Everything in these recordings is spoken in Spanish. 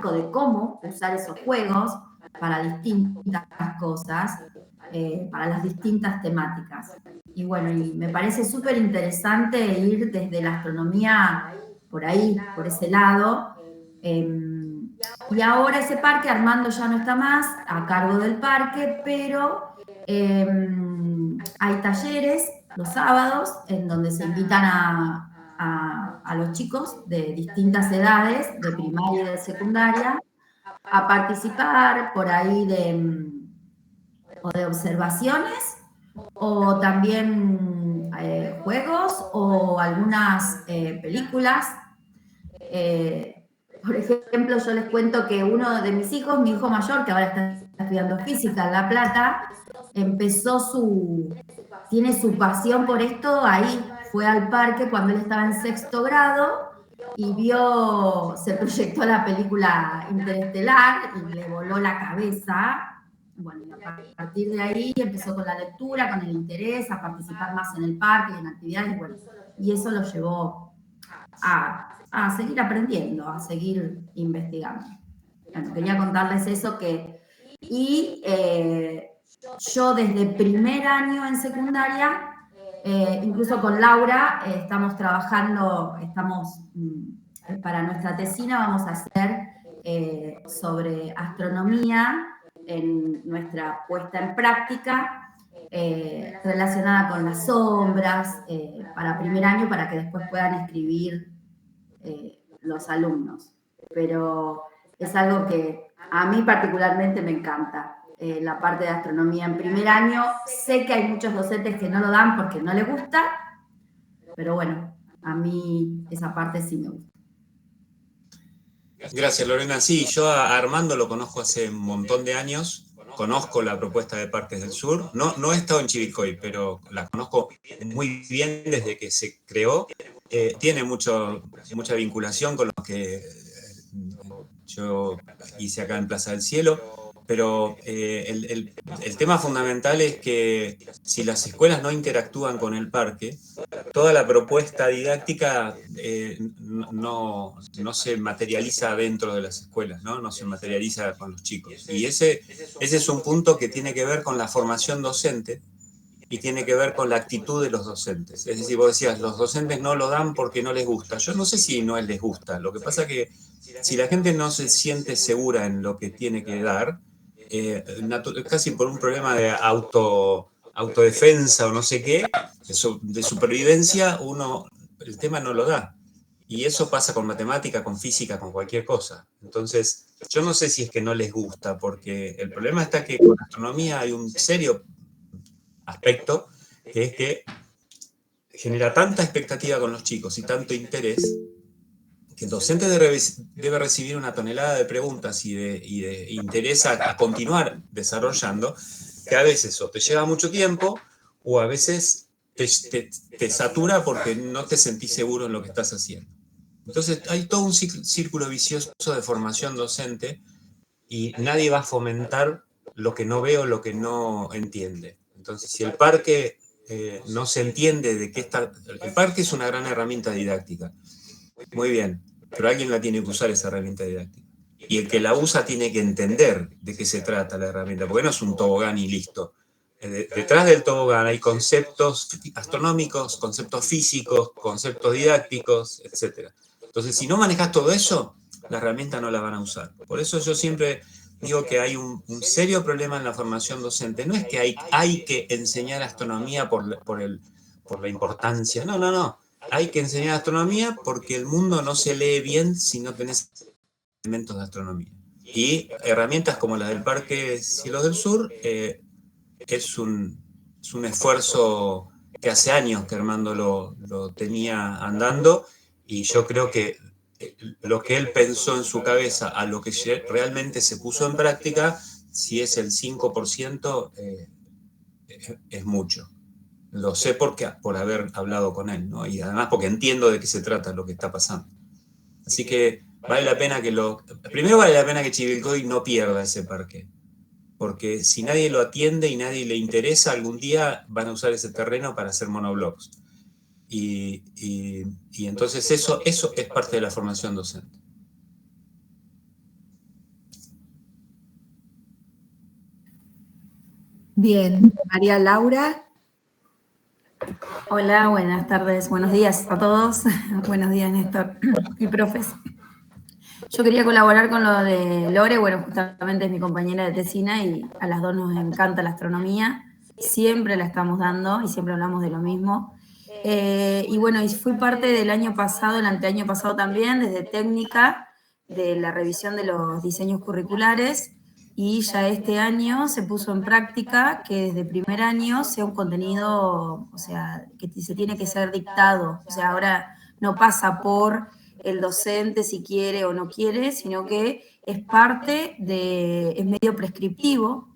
de cómo usar esos juegos para distintas cosas, para las distintas temáticas. Y bueno, y me parece súper interesante ir desde la astronomía por ahí, por ese lado. Y ahora ese parque, Armando ya no está más a cargo del parque, pero hay talleres los sábados en donde se invitan a los chicos de distintas edades, de primaria y de secundaria, a participar por ahí o de observaciones o también juegos o algunas películas. Por ejemplo, yo les cuento que uno de mis hijos, mi hijo mayor, que ahora está estudiando física en La Plata, tiene su pasión por esto ahí. Fue al parque cuando él estaba en 6º grado y se proyectó la película Interestelar y le voló la cabeza. Bueno, y a partir de ahí empezó con la lectura, con el interés, a participar más en el parque y en actividades, bueno, y eso lo llevó a seguir aprendiendo, a seguir investigando. Bueno, quería contarles eso yo desde primer año en secundaria, incluso con Laura, estamos trabajando, para nuestra tesina vamos a hacer sobre astronomía en nuestra puesta en práctica, relacionada con las sombras, para primer año, para que después puedan escribir los alumnos. Pero es algo que a mí particularmente me encanta, la parte de astronomía en primer año. Sé que hay muchos docentes que no lo dan porque no les gusta, pero bueno, a mí esa parte sí me gusta. Gracias, Lorena. Sí, yo a Armando lo conozco hace un montón de años. Conozco la propuesta de Parques del Sur. No he estado en Chivilcoy, pero la conozco muy bien desde que se creó. Tiene mucha vinculación con lo que yo hice acá en Plaza del Cielo, pero el tema fundamental es que si las escuelas no interactúan con el parque, toda la propuesta didáctica no se materializa dentro de las escuelas, no se materializa con los chicos. Y ese es un punto que tiene que ver con la formación docente y tiene que ver con la actitud de los docentes. Es decir, vos decías, los docentes no lo dan porque no les gusta. Yo no sé si no les gusta. Lo que pasa es que si la gente no se siente segura en lo que tiene que dar, casi por un problema de autodefensa o no sé qué, de supervivencia, el tema no lo da. Y eso pasa con matemática, con física, con cualquier cosa. Entonces, yo no sé si es que no les gusta, porque el problema está que con astronomía hay un serio aspecto, que es que genera tanta expectativa con los chicos y tanto interés, que el docente debe recibir una tonelada de preguntas y de interés a continuar desarrollando, que a veces o te lleva mucho tiempo o a veces te satura porque no te sentís seguro en lo que estás haciendo. Entonces hay todo un círculo vicioso de formación docente y nadie va a fomentar lo que no ve o lo que no entiende. Entonces, si el parque no se entiende de qué está... El parque es una gran herramienta didáctica. Muy bien, pero alguien la tiene que usar esa herramienta didáctica. Y el que la usa tiene que entender de qué se trata la herramienta, porque no es un tobogán y listo. Detrás del tobogán hay conceptos astronómicos, conceptos físicos, conceptos didácticos, etc. Entonces, si no manejas todo eso, la herramienta no la van a usar. Por eso yo siempre digo que hay un serio problema en la formación docente. No es que hay que enseñar astronomía por la importancia. No. Hay que enseñar astronomía porque el mundo no se lee bien si no tenés elementos de astronomía. Y herramientas como la del Parque Cielos del Sur es un esfuerzo que hace años que Armando lo tenía andando, y yo creo que lo que él pensó en su cabeza a lo que realmente se puso en práctica, si es el 5%, es mucho. Lo sé por haber hablado con él, ¿no? Y además porque entiendo de qué se trata lo que está pasando. Así que vale la pena primero vale la pena que Chivilcoy no pierda ese parque, porque si nadie lo atiende y nadie le interesa, algún día van a usar ese terreno para hacer monoblocks. Y entonces eso es parte de la formación docente. Bien, María Laura. Hola, buenas tardes, buenos días a todos. Buenos días, Néstor y profes. Yo quería colaborar con lo de Lore, bueno, justamente es mi compañera de tesina y a las dos nos encanta la astronomía, siempre la estamos dando y siempre hablamos de lo mismo. Y bueno, y fui parte del año pasado, el anteaño pasado también, desde técnica, de la revisión de los diseños curriculares, y ya este año se puso en práctica que desde primer año sea un contenido, o sea, que se tiene que ser dictado, o sea, ahora no pasa por el docente si quiere o no quiere, sino que es parte de, es medio prescriptivo,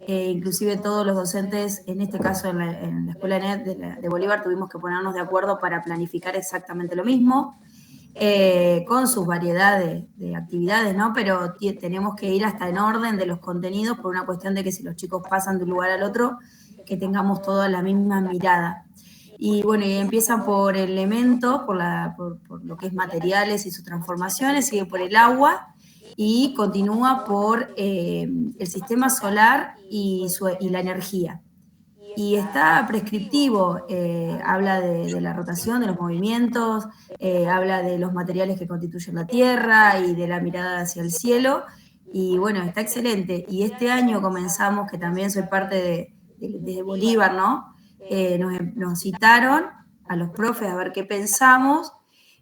inclusive todos los docentes, en este caso en la Escuela NET de Bolívar, tuvimos que ponernos de acuerdo para planificar exactamente lo mismo, con sus variedades de actividades, ¿no? Pero tenemos que ir hasta en orden de los contenidos por una cuestión de que si los chicos pasan de un lugar al otro, que tengamos toda la misma mirada. Y bueno, y empiezan por elementos, por lo que es materiales y sus transformaciones, sigue por el agua y continúa por el sistema solar y la energía. Y está prescriptivo, habla de la rotación, de los movimientos, habla de los materiales que constituyen la Tierra y de la mirada hacia el cielo. Y bueno, está excelente. Y este año comenzamos, que también soy parte de Bolívar, ¿no? Nos citaron a los profes a ver qué pensamos.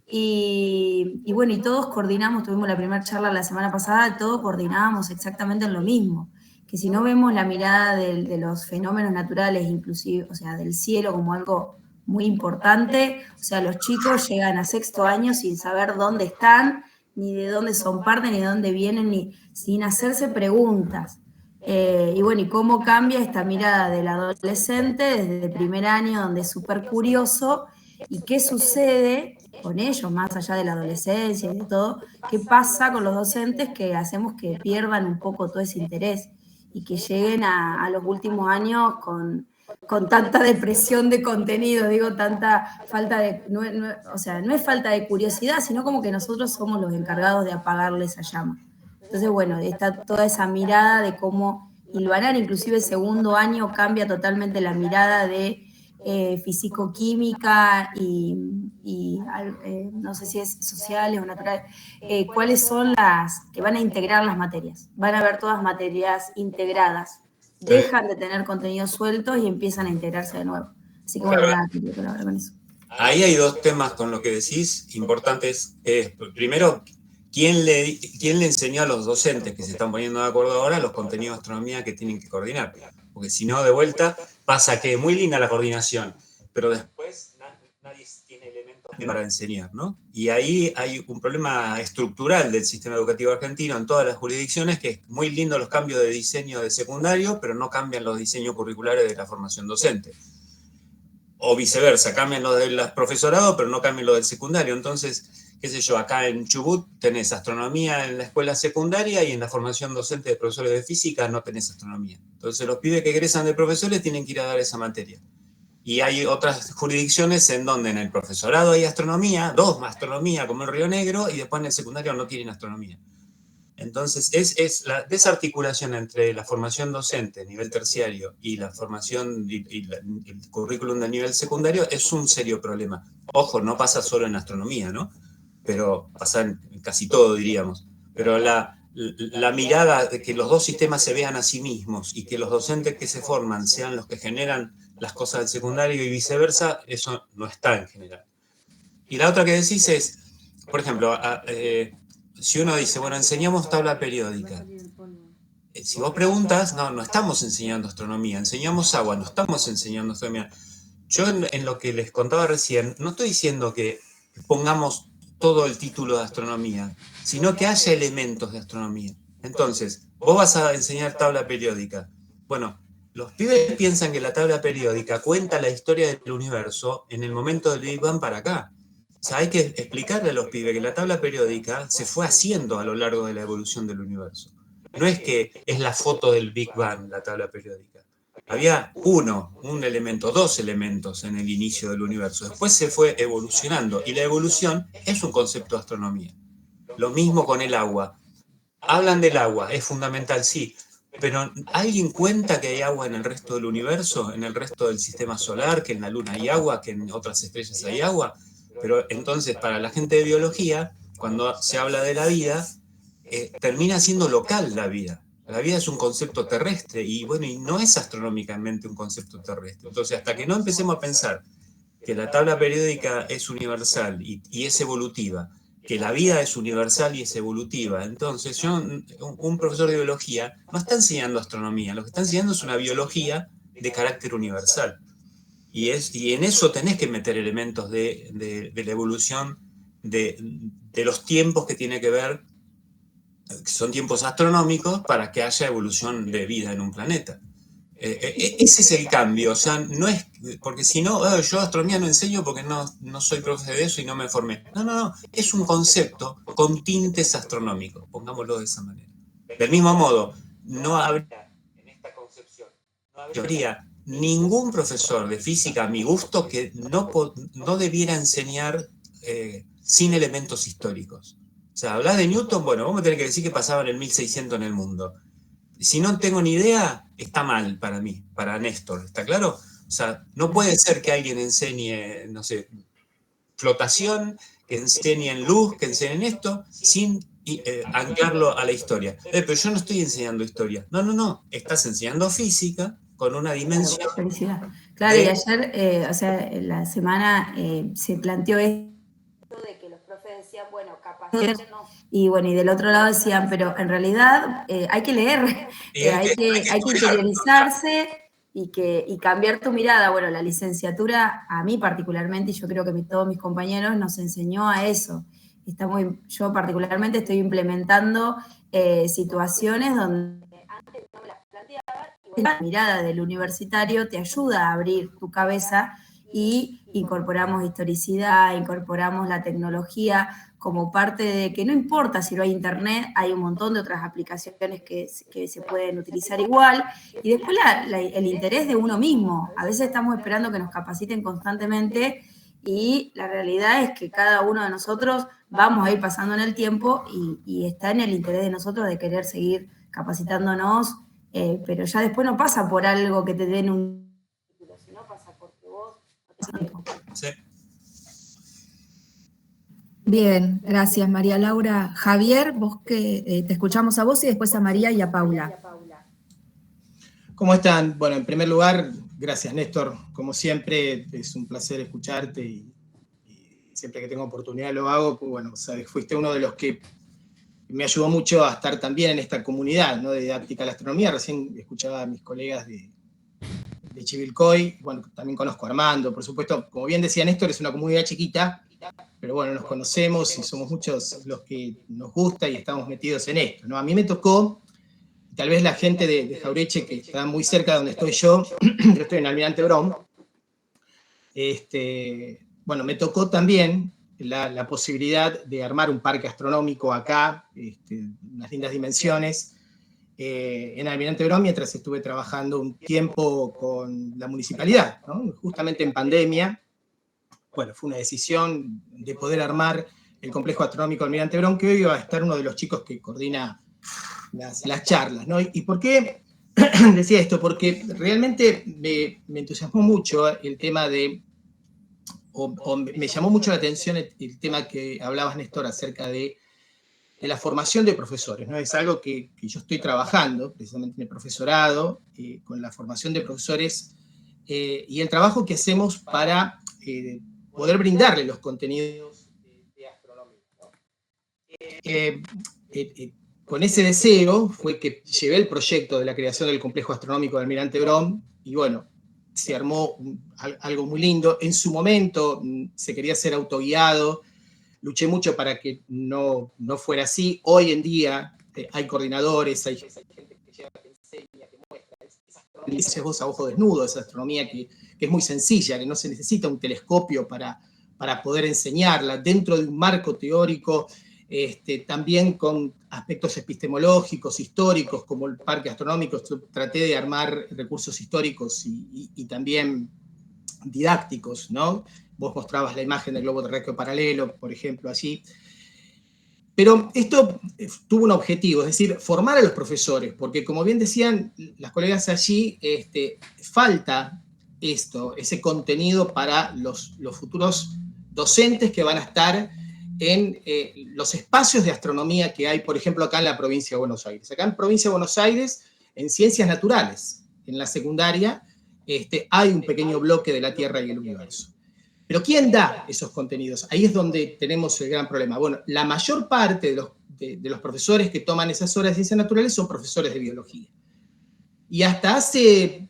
Y bueno, y todos coordinamos, tuvimos la primera charla la semana pasada, todos coordinábamos exactamente en lo mismo, que si no vemos la mirada de los fenómenos naturales, inclusive, o sea, del cielo como algo muy importante, o sea, los chicos llegan a sexto año sin saber dónde están, ni de dónde son parte, ni de dónde vienen, ni sin hacerse preguntas. Y bueno, y cómo cambia esta mirada del adolescente desde el primer año, donde es súper curioso, y qué sucede con ellos, más allá de la adolescencia y de todo, qué pasa con los docentes que hacemos que pierdan un poco todo ese interés y que lleguen a los últimos años con tanta depresión de contenido, digo, tanta falta de, o sea, no es falta de curiosidad, sino como que nosotros somos los encargados de apagarle esa llama. Entonces, bueno, está toda esa mirada de cómo hilvanar, inclusive el segundo año cambia totalmente la mirada de físico-química y no sé si es sociales o naturales, cuáles son las que van a integrar las materias. Van a haber todas materias integradas. Dejan de tener contenidos sueltos y empiezan a integrarse de nuevo. Así que bueno, nada, quería colaborar con eso. Ahí hay dos temas con lo que decís importantes. Primero, ¿quién le enseñó a los docentes que se están poniendo de acuerdo ahora los contenidos de astronomía que tienen que coordinar? Porque si no, de vuelta, pasa que es muy linda la coordinación, pero después nadie tiene elementos para enseñar, ¿no? Y ahí hay un problema estructural del sistema educativo argentino en todas las jurisdicciones, que es muy lindo los cambios de diseño de secundario, pero no cambian los diseños curriculares de la formación docente. O viceversa, cambian lo del profesorado, pero no cambian lo del secundario. Entonces, qué sé yo, acá en Chubut tenés astronomía en la escuela secundaria y en la formación docente de profesores de física no tenés astronomía. Entonces, los pibes que egresan de profesores tienen que ir a dar esa materia. Y hay otras jurisdicciones en donde en el profesorado hay astronomía, astronomía como en Río Negro, y después en el secundario no tienen astronomía. Entonces, es la desarticulación entre la formación docente a nivel terciario y la formación y el currículum de nivel secundario es un serio problema. Ojo, no pasa solo en astronomía, ¿no? Pero pasa en casi todo, diríamos. Pero la mirada de que los dos sistemas se vean a sí mismos y que los docentes que se forman sean los que generan las cosas del secundario y viceversa, eso no está en general. Y la otra que decís es, por ejemplo, si uno dice, bueno, enseñamos tabla periódica. Si vos preguntas, no estamos enseñando astronomía, enseñamos agua, no estamos enseñando astronomía. Yo en lo que les contaba recién, no estoy diciendo que pongamos todo el título de astronomía, sino que haya elementos de astronomía. Entonces, vos vas a enseñar tabla periódica. Bueno, los pibes piensan que la tabla periódica cuenta la historia del universo en el momento del Big Bang para acá. O sea, hay que explicarle a los pibes que la tabla periódica se fue haciendo a lo largo de la evolución del universo. No es que es la foto del Big Bang, la tabla periódica. Había un elemento, dos elementos en el inicio del universo. Después se fue evolucionando y la evolución es un concepto de astronomía. Lo mismo con el agua. Hablan del agua, es fundamental, sí, Pero ¿alguien cuenta que hay agua en el resto del universo, en el resto del sistema solar, que en la Luna hay agua, que en otras estrellas hay agua? Pero entonces, para la gente de biología, cuando se habla de la vida, termina siendo local la vida. La vida es un concepto terrestre y bueno, y no es astronómicamente un concepto terrestre. Entonces, hasta que no empecemos a pensar que la tabla periódica es universal y es evolutiva, que la vida es universal y es evolutiva. Entonces, un profesor de biología no está enseñando astronomía, lo que está enseñando es una biología de carácter universal. Y en eso tenés que meter elementos de la evolución de los tiempos que tiene que ver, que son tiempos astronómicos, para que haya evolución de vida en un planeta. Ese es el cambio, o sea, no es, porque si no, yo astronomía no enseño porque no soy profe de eso y no me formé. No, es un concepto con tintes astronómicos, pongámoslo de esa manera. Del mismo modo, no habría, en esta concepción, no habría ningún profesor de física a mi gusto que no debiera enseñar sin elementos históricos. O sea, hablar de Newton, bueno, vamos a tener que decir que pasaba en el 1600 en el mundo. Si no tengo ni idea, está mal para mí, para Néstor, ¿está claro? O sea, no puede ser que alguien enseñe, no sé, flotación, que enseñen luz, que enseñen esto, sin anclarlo a la historia. Pero yo no estoy enseñando historia. No, estás enseñando física con una dimensión. Felicidad. Claro, y ayer, o sea, en la semana se planteó esto de que los profes decían, bueno, capaz y bueno, y del otro lado decían, pero en realidad hay que leer, hay que interiorizarse y cambiar tu mirada. Bueno, la licenciatura, a mí particularmente, y yo creo que todos mis compañeros nos enseñó a eso. Yo particularmente estoy implementando situaciones donde antes no me las planteaba, y la mirada del universitario te ayuda a abrir tu cabeza y incorporamos historicidad, incorporamos la tecnología como parte de que no importa si no hay internet, hay un montón de otras aplicaciones que se pueden utilizar igual. Y después el interés de uno mismo. A veces estamos esperando que nos capaciten constantemente y la realidad es que cada uno de nosotros vamos a ir pasando en el tiempo y está en el interés de nosotros de querer seguir capacitándonos, pero ya después no pasa por algo que te den un título, sino pasa porque vos... Sí. Bien, gracias María Laura. Javier, vos que te escuchamos a vos y después a María y a Paula. ¿Cómo están? Bueno, en primer lugar, gracias Néstor. Como siempre, es un placer escucharte y siempre que tengo oportunidad lo hago. Pues bueno, sabes, fuiste uno de los que me ayudó mucho a estar también en esta comunidad, ¿no?, de didáctica de la astronomía. Recién escuchaba a mis colegas de Chivilcoy. Bueno, también conozco a Armando, por supuesto. Como bien decía Néstor, es una comunidad chiquita, pero bueno, nos conocemos y somos muchos los que nos gusta y estamos metidos en esto, ¿no? A mí me tocó, tal vez la gente de Jaureche, que está muy cerca de donde estoy yo estoy en Almirante Brown, bueno, me tocó también la posibilidad de armar un parque astronómico acá, unas lindas dimensiones, en Almirante Brown, mientras estuve trabajando un tiempo con la municipalidad, ¿no? Justamente en pandemia. Bueno, fue una decisión de poder armar el complejo astronómico Almirante Brown, que hoy va a estar uno de los chicos que coordina las charlas, ¿no? ¿Y por qué decía esto? Porque realmente me entusiasmó mucho el tema de, o me llamó mucho la atención el tema que hablabas, Néstor, acerca de la formación de profesores, ¿no? Es algo que yo estoy trabajando, precisamente en el profesorado, con la formación de profesores, y el trabajo que hacemos para poder brindarle los contenidos de astronomía, ¿no? Con ese deseo fue que llevé el proyecto de la creación del complejo astronómico de Almirante Brown, y bueno, se armó algo muy lindo. En su momento se quería ser autoguiado, luché mucho para que no fuera así. Hoy en día hay coordinadores, hay gente que lleva, que enseña, que muestra. Esa voz a ojo desnudo, esa astronomía que es muy sencilla, que no se necesita un telescopio para poder enseñarla, dentro de un marco teórico, también con aspectos epistemológicos, históricos, como el parque astronómico. Traté de armar recursos históricos y también didácticos, ¿no? Vos mostrabas la imagen del globo terráqueo paralelo, por ejemplo, allí. Pero esto tuvo un objetivo, es decir, formar a los profesores, porque como bien decían las colegas allí, falta ese contenido para los futuros docentes que van a estar en los espacios de astronomía que hay, por ejemplo, acá en la provincia de Buenos Aires. Acá en provincia de Buenos Aires, en ciencias naturales, en la secundaria, hay un pequeño bloque de la Tierra y el universo. Pero ¿quién da esos contenidos? Ahí es donde tenemos el gran problema. Bueno, la mayor parte de los profesores que toman esas horas de ciencias naturales son profesores de biología. Y hasta hace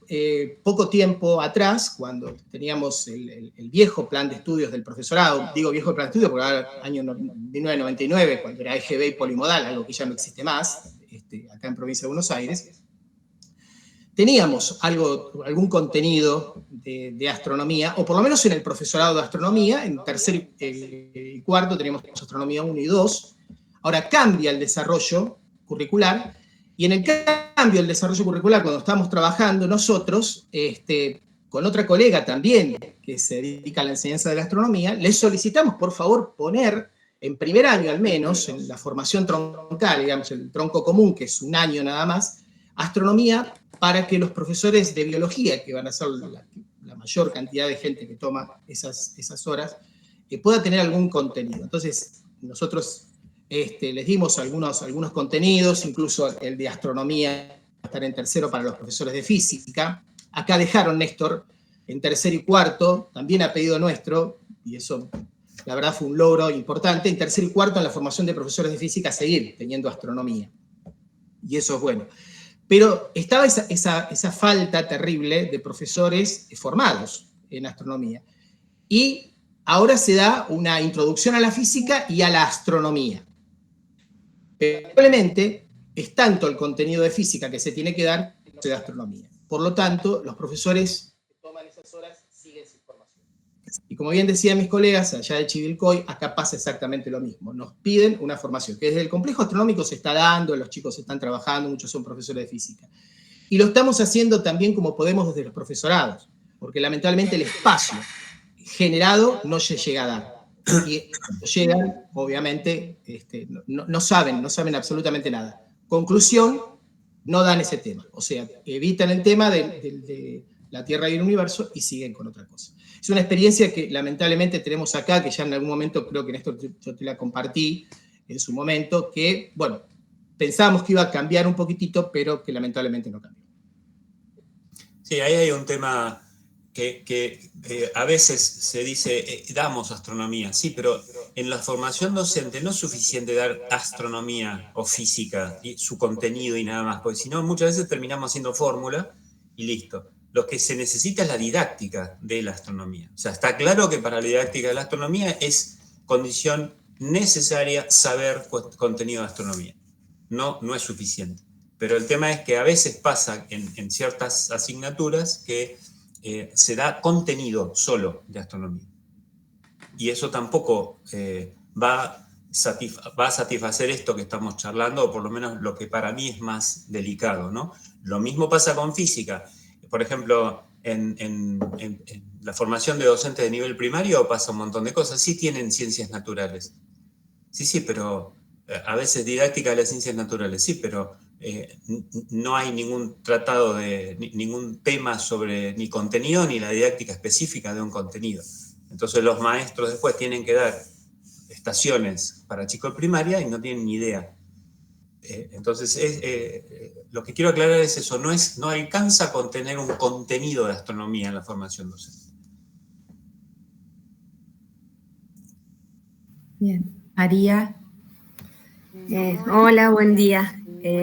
poco tiempo atrás, cuando teníamos el viejo plan de estudios del profesorado, digo viejo plan de estudios porque era el año 1999, cuando era EGB y polimodal, algo que ya no existe más, acá en provincia de Buenos Aires, teníamos algún contenido de astronomía, o por lo menos en el profesorado de astronomía, en tercer y cuarto teníamos astronomía 1 y 2, ahora cambia el desarrollo curricular, y en el cambio del desarrollo curricular, cuando estamos trabajando nosotros, con otra colega también que se dedica a la enseñanza de la astronomía, les solicitamos por favor poner en primer año al menos, en la formación troncal, digamos, el tronco común, que es un año nada más, astronomía para que los profesores de biología, que van a ser la mayor cantidad de gente que toma esas horas, pueda tener algún contenido. Entonces, nosotros les dimos algunos contenidos, incluso el de astronomía, estar en tercero para los profesores de física. Acá dejaron, Néstor, en tercero y cuarto, también a pedido nuestro, y eso la verdad fue un logro importante, en tercero y cuarto en la formación de profesores de física seguir teniendo astronomía. Y eso es bueno. Pero estaba esa falta terrible de profesores formados en astronomía. Y ahora se da una introducción a la física y a la astronomía. Pero probablemente es tanto el contenido de física que se tiene que dar que de astronomía. Por lo tanto, los profesores que toman esas horas siguen sin formación. Y como bien decían mis colegas allá de Chivilcoy, acá pasa exactamente lo mismo. Nos piden una formación que desde el complejo astronómico se está dando, los chicos están trabajando, muchos son profesores de física. Y lo estamos haciendo también como podemos desde los profesorados, porque lamentablemente el espacio generado no se llega a dar. Y llegan, obviamente, no saben absolutamente nada. Conclusión, no dan ese tema. O sea, evitan el tema de la Tierra y el universo y siguen con otra cosa. Es una experiencia que lamentablemente tenemos acá, que ya en algún momento creo que en esto yo te la compartí en su momento, que, bueno, pensábamos que iba a cambiar un poquitito, pero que lamentablemente no cambió. Sí, ahí hay un tema que a veces se dice, damos astronomía, sí, pero en la formación docente no es suficiente dar astronomía o física, y su contenido y nada más, porque si no muchas veces terminamos haciendo fórmula y listo. Lo que se necesita es la didáctica de la astronomía. O sea, está claro que para la didáctica de la astronomía es condición necesaria saber contenido de astronomía. No es suficiente. Pero el tema es que a veces pasa en ciertas asignaturas que se da contenido solo de astronomía. Y eso tampoco va a satisfacer esto que estamos charlando, o por lo menos lo que para mí es más delicado, ¿no? Lo mismo pasa con física. Por ejemplo, en la formación de docentes de nivel primario pasa un montón de cosas. Sí tienen ciencias naturales. Sí, pero a veces didáctica de las ciencias naturales, sí, pero no hay ningún tratado ningún tema sobre ni contenido ni la didáctica específica de un contenido. Entonces los maestros después tienen que dar estaciones para chicos de primaria y no tienen ni idea. Entonces lo que quiero aclarar es eso, no alcanza con tener un contenido de astronomía en la formación docente. Bien, María. Hola, buen día.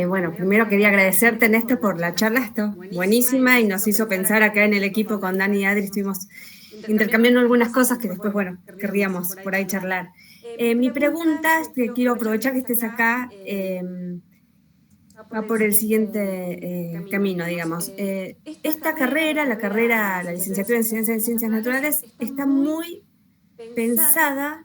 Bueno, primero quería agradecerte, Néstor, por la charla, esto buenísima, y nos hizo pensar acá en el equipo con Dani y Adri, estuvimos intercambiando algunas cosas que después, bueno, querríamos por ahí charlar. Mi pregunta es que quiero aprovechar que estés acá, va por el siguiente camino, digamos. Esta carrera, la licenciatura en Ciencias Naturales, está muy pensada,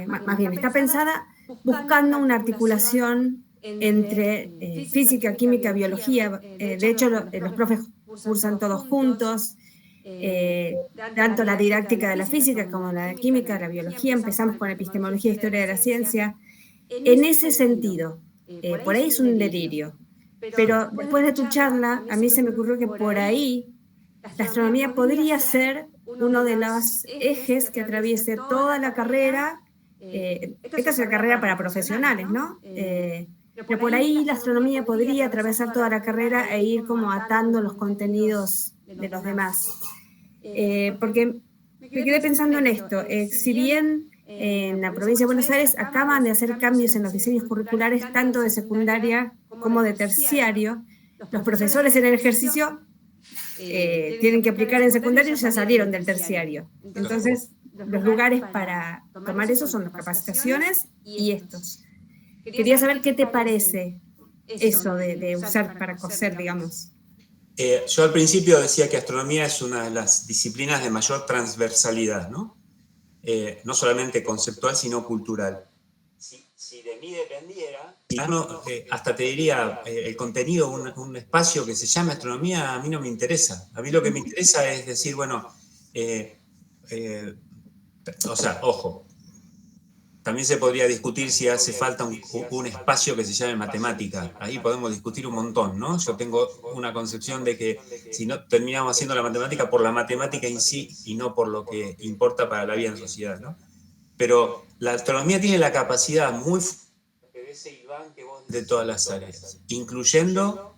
más bien, está pensada buscando una articulación entre física, química, biología. De hecho, los profes cursan todos juntos, tanto la didáctica de la física como la de química, la biología. Empezamos con epistemología e historia de la ciencia. en ese sentido, por ahí es un delirio. Pero después de tu charla, a mí se me ocurrió que por ahí la astronomía podría ser uno de los ejes que atraviese toda la carrera. Esta es una carrera para profesionales, ¿no? Pero por ahí la astronomía podría atravesar toda la carrera e ir como atando los contenidos de los demás. Porque me quedé pensando en esto. Si bien en la provincia de Buenos Aires acaban de hacer cambios en los diseños curriculares tanto de secundaria como de terciario, los profesores en el ejercicio tienen que aplicar en secundario y ya salieron del terciario. Entonces, los lugares para tomar eso son las capacitaciones y estos. Quería saber qué te parece eso de usar para coser, digamos. Yo al principio decía que astronomía es una de las disciplinas de mayor transversalidad, ¿no? No solamente conceptual, sino cultural. Si de mí dependiera, hasta te diría, el contenido, un espacio que se llame astronomía, a mí no me interesa. A mí lo que me interesa es decir, bueno, o sea, ojo, también se podría discutir si hace falta un espacio que se llame matemática. Ahí podemos discutir un montón, ¿no? Yo tengo una concepción de que si no terminamos haciendo la matemática por la matemática en sí y no por lo que importa para la vida en sociedad, ¿no? Pero la astronomía tiene la capacidad muy fuerte de ese Iván que vos de todas las áreas, incluyendo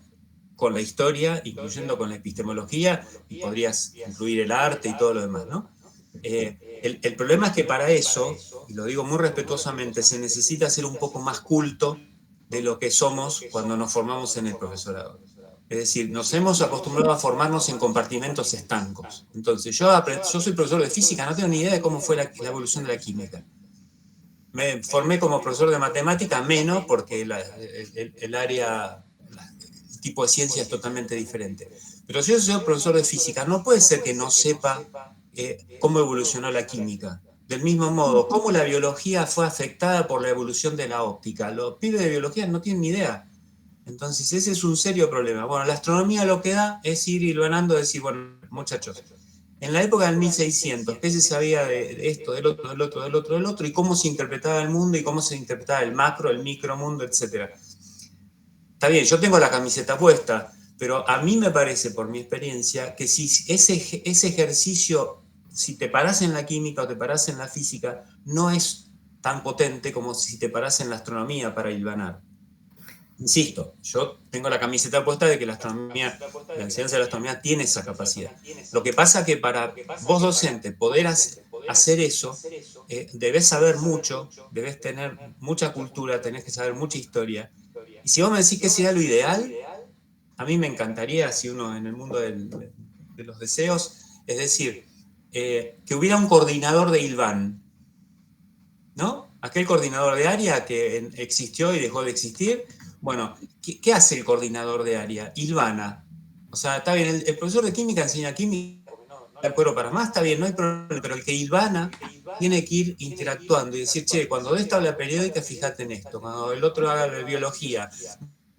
con la historia, incluyendo con la epistemología, y podrías incluir el arte y todo lo demás, ¿no? El problema es que para eso, y lo digo muy respetuosamente, se necesita ser un poco más culto de lo que somos cuando nos formamos en el profesorado. Es decir, nos hemos acostumbrado a formarnos en compartimentos estancos. Entonces, yo soy profesor de física, no tengo ni idea de cómo fue la evolución de la química. Me formé como profesor de matemática, menos porque el área, el tipo de ciencia es totalmente diferente. Pero si yo soy profesor de física, no puede ser que no sepa cómo evolucionó la química. Del mismo modo, cómo la biología fue afectada por la evolución de la óptica. Los pibes de biología no tienen ni idea. Entonces, ese es un serio problema. Bueno, la astronomía lo que da es ir hilvanando, decir, bueno, muchachos, en la época del 1600, ¿qué se sabía de esto, del otro, del otro, del otro, del otro? Y cómo se interpretaba el mundo y cómo se interpretaba el macro, el micromundo, etc. Está bien, yo tengo la camiseta puesta, pero a mí me parece, por mi experiencia, que si ese ejercicio, si te parás en la química o te parás en la física, no es tan potente como si te parás en la astronomía para hilvanar. Insisto, yo tengo la camiseta puesta de que la enseñanza de la astronomía tiene esa capacidad. Lo que pasa es que para vos docente poder hacer eso, debés saber mucho, debés tener mucha cultura, tenés que saber mucha historia. Y si vos me decís que sería lo ideal, a mí me encantaría, si uno en el mundo de los deseos, es decir, que hubiera un coordinador de hilván, ¿no? Aquel coordinador de área que existió y dejó de existir. Bueno, ¿qué hace el coordinador de área? Hilvana. O sea, está bien, el profesor de química enseña química, no de acuerdo para más, está bien, no hay problema, pero el que hilvana tiene que ir interactuando y decir, che, cuando de esta habla periódica, fíjate en esto, cuando el otro habla de biología,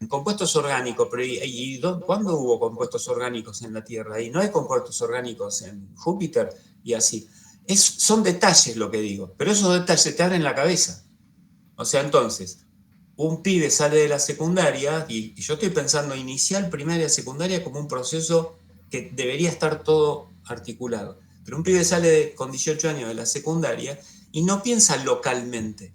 compuestos orgánicos, pero ¿cuándo hubo compuestos orgánicos en la Tierra? Y no hay compuestos orgánicos en Júpiter, y así. Son detalles lo que digo, pero esos detalles te abren la cabeza. O sea, entonces, un pibe sale de la secundaria, y yo estoy pensando inicial, primaria, secundaria, como un proceso que debería estar todo articulado. Pero un pibe sale con 18 años de la secundaria y no piensa localmente.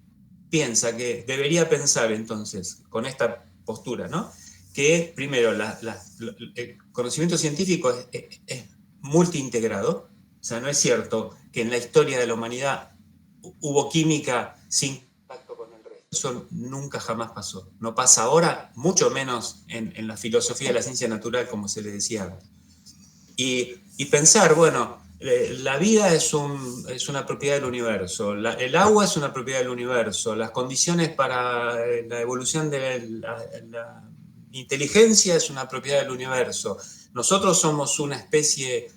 Piensa que debería pensar entonces, con esta postura, ¿no? Que primero, el conocimiento científico es multiintegrado. O sea, no es cierto que en la historia de la humanidad hubo química sin contacto con el resto. Eso nunca jamás pasó. No pasa ahora, mucho menos en la filosofía de la ciencia natural, como se le decía antes. Y pensar, bueno, la vida es una propiedad del universo, el agua es una propiedad del universo, las condiciones para la evolución de la inteligencia es una propiedad del universo. Nosotros somos una especie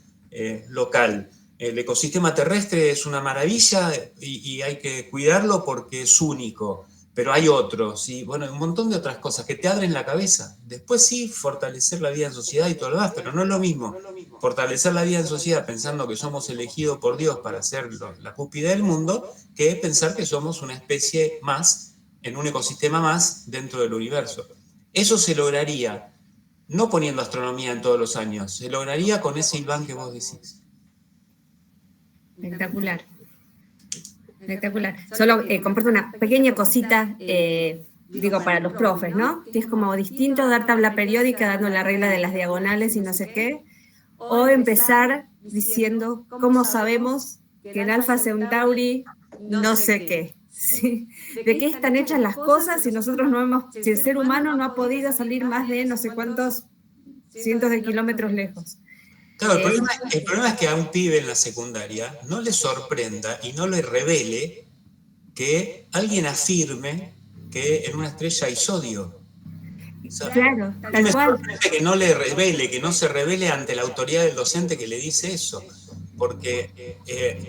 local. El ecosistema terrestre es una maravilla y hay que cuidarlo porque es único, pero hay otros, y bueno, un montón de otras cosas que te abren la cabeza. Después sí, fortalecer la vida en sociedad y todo lo demás, pero no es lo mismo fortalecer la vida en sociedad pensando que somos elegidos por Dios para ser la cúspide del mundo, que pensar que somos una especie más en un ecosistema más dentro del universo. Eso se lograría no poniendo astronomía en todos los años, se lograría con ese Iván que vos decís. Espectacular. Espectacular. Solo comparto una pequeña cosita, digo, para los profes, ¿no? Que es como distinto dar tabla periódica dando la regla de las diagonales y no sé qué, o empezar diciendo cómo sabemos que el Alfa Centauri no sé qué. ¿Sí? ¿De qué están hechas las cosas si nosotros no hemos, si el ser humano no ha podido salir más de no sé cuántos cientos de kilómetros lejos? Claro, el problema es que a un pibe en la secundaria no le sorprenda y no le revele que alguien afirme que en una estrella hay sodio. O sea, claro, tal cual. Que no le revele, que no se revele ante la autoridad del docente que le dice eso. Porque,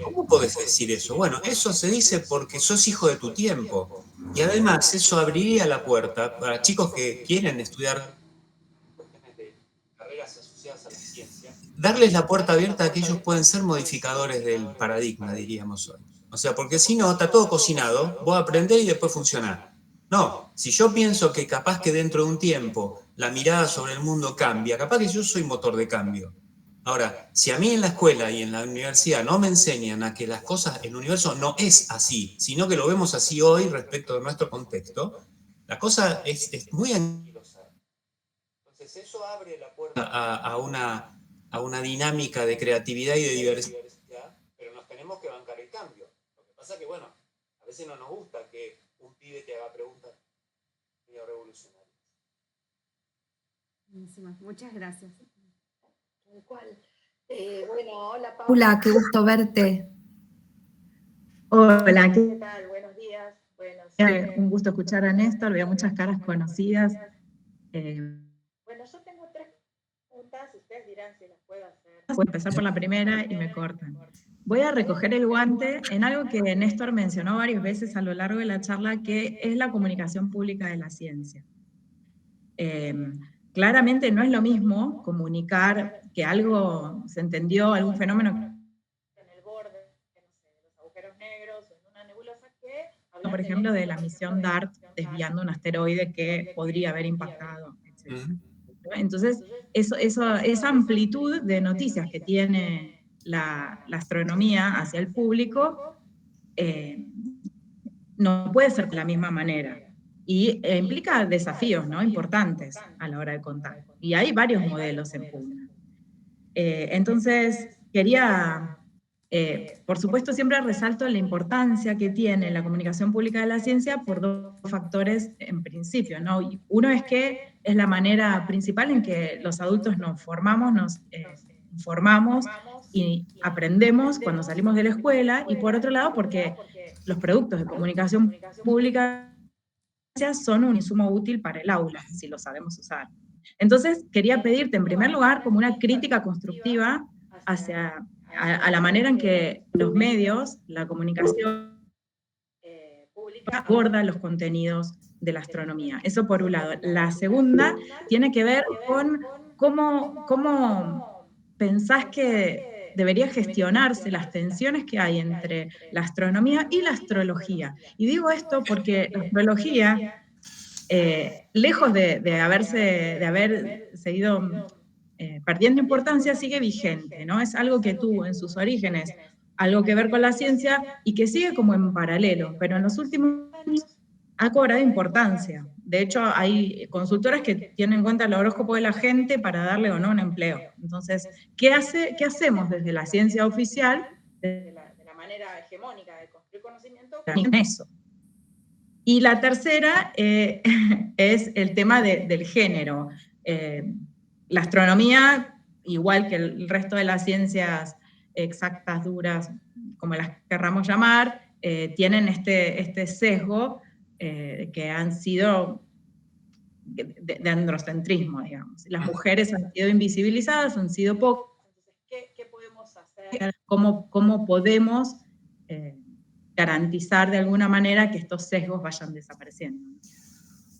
¿cómo podés decir eso? Bueno, eso se dice porque sos hijo de tu tiempo. Y además eso abriría la puerta para chicos que quieren estudiar carreras asociadas a la ciencia, darles la puerta abierta a que ellos pueden ser modificadores del paradigma, diríamos hoy. O sea, porque si no, está todo cocinado, vos aprendés y después funcionar. No, si yo pienso que capaz que dentro de un tiempo la mirada sobre el mundo cambia, capaz que yo soy motor de cambio. Ahora, si a mí en la escuela y en la universidad no me enseñan a que las cosas, el universo no es así, sino que lo vemos así hoy respecto de nuestro contexto, la cosa es muy anquilosa. Entonces eso abre la puerta a una dinámica de creatividad y de diversidad, pero nos tenemos que bancar el cambio. Lo que pasa es que, bueno, a veces no nos gusta que un pibe te haga preguntas medio revolucionarias. Muchas gracias. Bueno, hola Paula, qué gusto verte. Hola, ¿qué tal? Buenos días. Bueno, un gusto escuchar a Néstor, veo muchas caras conocidas. Bueno, yo tengo 3 preguntas, ustedes dirán si las puedo hacer. Voy a empezar por la primera y me cortan. Voy a recoger el guante en algo que Néstor mencionó varias veces a lo largo de la charla, que es la comunicación pública de la ciencia. Claramente no es lo mismo comunicar que algo se entendió, algún fenómeno en el borde, no sé, de los agujeros negros o en una nebulosa, que, por ejemplo, de la misión DART desviando un asteroide que podría haber impactado, etc. Entonces, esa amplitud de noticias que tiene la astronomía hacia el público no puede ser de la misma manera. Y implica desafíos, ¿no?, importantes a la hora de contar. Y hay varios modelos en pugna. Entonces, quería, por supuesto, siempre resalto la importancia que tiene la comunicación pública de la ciencia por 2 factores en principio, ¿no? Uno es que es la manera principal en que los adultos nos formamos, nos informamos y aprendemos cuando salimos de la escuela, y por otro lado, porque los productos de comunicación pública son un insumo útil para el aula, si lo sabemos usar. Entonces, quería pedirte, en primer lugar, como una crítica constructiva hacia a la manera en que los medios, la comunicación pública, aborda los contenidos de la astronomía. Eso por un lado. La segunda tiene que ver con cómo pensás que debería gestionarse las tensiones que hay entre la astronomía y la astrología. Y digo esto porque la astrología, lejos de haber seguido perdiendo importancia, sigue vigente, ¿no? Es algo que tuvo en sus orígenes algo que ver con la ciencia y que sigue como en paralelo, pero en los últimos años ha cobrado importancia. De hecho, hay consultoras que tienen en cuenta el horóscopo de la gente para darle o no un empleo. Entonces, ¿qué hacemos desde la ciencia oficial, de la manera hegemónica de construir conocimiento, con eso? Y la tercera es el tema del género. La astronomía, igual que el resto de las ciencias exactas, duras, como las querramos llamar, tienen este sesgo que han sido de androcentrismo, digamos. Las mujeres han sido invisibilizadas, han sido pocas. Entonces, ¿qué podemos hacer? ¿Cómo podemos garantizar de alguna manera que estos sesgos vayan desapareciendo?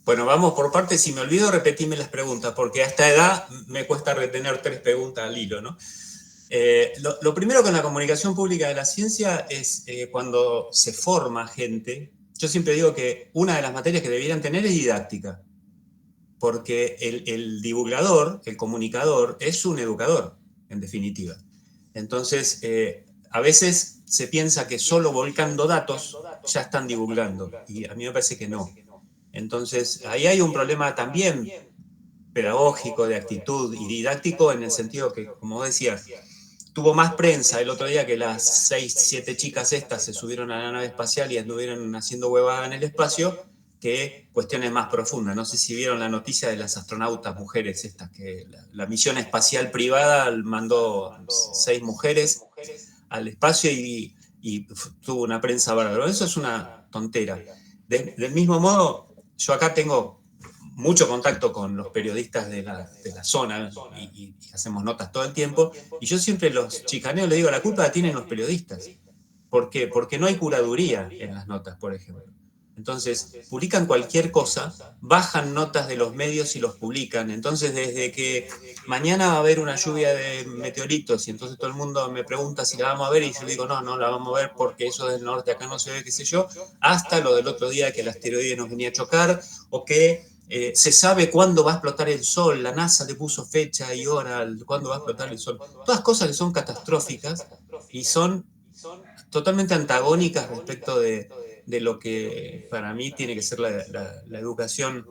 Bueno, vamos por partes. Si me olvido, repetime las preguntas, porque a esta edad me cuesta retener 3 preguntas al hilo, ¿no? Lo primero con la comunicación pública de la ciencia es cuando se forma gente yo siempre digo que una de las materias que debieran tener es didáctica, porque el divulgador, el comunicador, es un educador, en definitiva. Entonces, a veces se piensa que solo volcando datos ya están divulgando, y a mí me parece que no. Entonces, ahí hay un problema también pedagógico, de actitud y didáctico, en el sentido que, como vos decías, tuvo más prensa el otro día que las 6, 7 chicas estas se subieron a la nave espacial y anduvieron haciendo huevada en el espacio, que cuestiones más profundas. No sé si vieron la noticia de las astronautas mujeres estas, que la misión espacial privada mandó 6 mujeres al espacio y tuvo una prensa bárbara. Eso es una tontera. Del mismo modo, yo acá tengo mucho contacto con los periodistas de la zona y hacemos notas todo el tiempo, y yo siempre los chicaneo, le digo, la culpa la tienen los periodistas. ¿Por qué? Porque no hay curaduría en las notas, por ejemplo. Entonces, publican cualquier cosa, bajan notas de los medios y los publican. Entonces, desde que mañana va a haber una lluvia de meteoritos y entonces todo el mundo me pregunta si la vamos a ver y yo digo, no la vamos a ver porque eso del norte acá no se ve, qué sé yo, hasta lo del otro día que el asteroide nos venía a chocar, o que se sabe cuándo va a explotar el sol, la NASA le puso fecha y hora, cuándo va a explotar el sol. Todas cosas que son catastróficas y son totalmente antagónicas respecto de lo que para mí tiene que ser la educación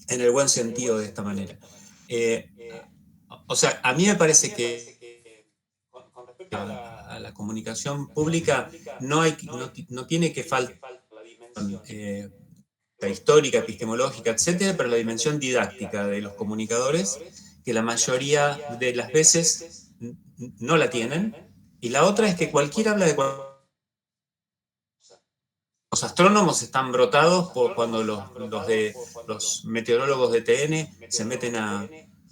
en el buen sentido de esta manera. O sea, a mí me parece que con respecto a la comunicación pública no tiene que faltar histórica, epistemológica, etcétera, pero la dimensión didáctica de los comunicadores, que la mayoría de las veces no la tienen. Y la otra es que cualquiera habla de los astrónomos están brotados por cuando los meteorólogos de TN se meten a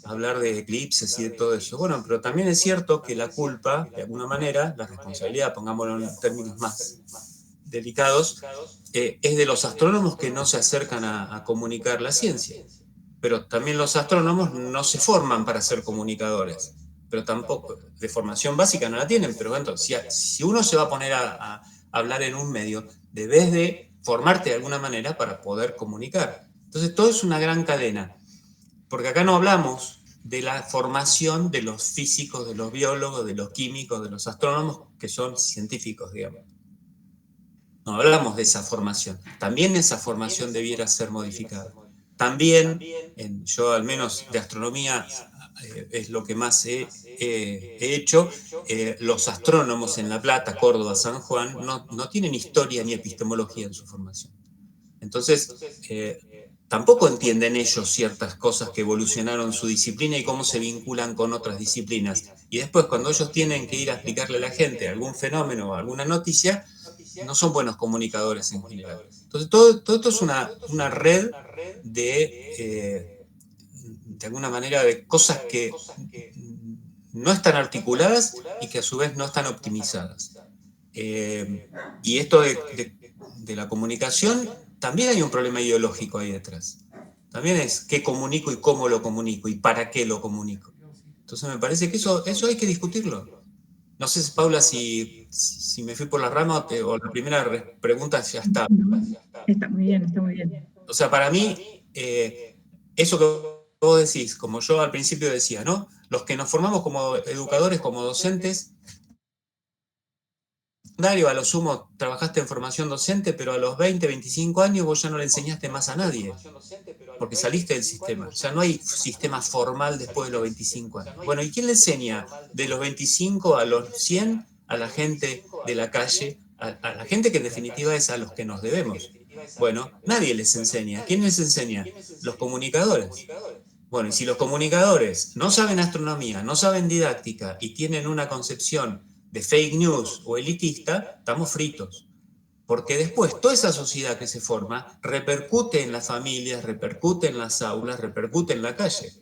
hablar de eclipses y de todo eso. Bueno, pero también es cierto que la culpa, de alguna manera, la responsabilidad, pongámoslo en términos más delicados, es de los astrónomos que no se acercan a comunicar la ciencia. Pero también los astrónomos no se forman para ser comunicadores, pero tampoco, de formación básica no la tienen, pero bueno, si uno se va a poner a hablar en un medio, debes de formarte de alguna manera para poder comunicar. Entonces todo es una gran cadena, porque acá no hablamos de la formación de los físicos, de los biólogos, de los químicos, de los astrónomos, que son científicos, digamos. No hablamos de esa formación. También esa formación debiera ser modificada. También, yo al menos de astronomía es lo que más he hecho, los astrónomos en La Plata, Córdoba, San Juan, no tienen historia ni epistemología en su formación. Entonces, tampoco entienden ellos ciertas cosas que evolucionaron su disciplina y cómo se vinculan con otras disciplinas. Y después, cuando ellos tienen que ir a explicarle a la gente algún fenómeno o alguna noticia, no son buenos comunicadores en general. Entonces, todo esto es una red de alguna manera, de cosas que no están articuladas y que a su vez no están optimizadas. Y esto de la comunicación, también hay un problema ideológico ahí detrás. También es qué comunico y cómo lo comunico y para qué lo comunico. Entonces me parece que eso hay que discutirlo. No sé, Paula, si me fui por la rama o la primera pregunta ya está. Está muy bien, está muy bien. O sea, para mí, eso que vos decís, como yo al principio decía, ¿no? Los que nos formamos como educadores, como docentes, a lo sumo trabajaste en formación docente, pero a los 20, 25 años vos ya no le enseñaste más a nadie, porque saliste del sistema. Ya no hay sistema formal después de los 25 años. Bueno, ¿y quién le enseña de los 25 a los 100 a la gente de la calle, a la gente que en definitiva es a los que nos debemos? Bueno, nadie les enseña. ¿Quién les enseña? Los comunicadores. Bueno, y si los comunicadores no saben astronomía, no saben didáctica y tienen una concepción de fake news o elitista, estamos fritos. Porque después toda esa sociedad que se forma repercute en las familias, repercute en las aulas, repercute en la calle.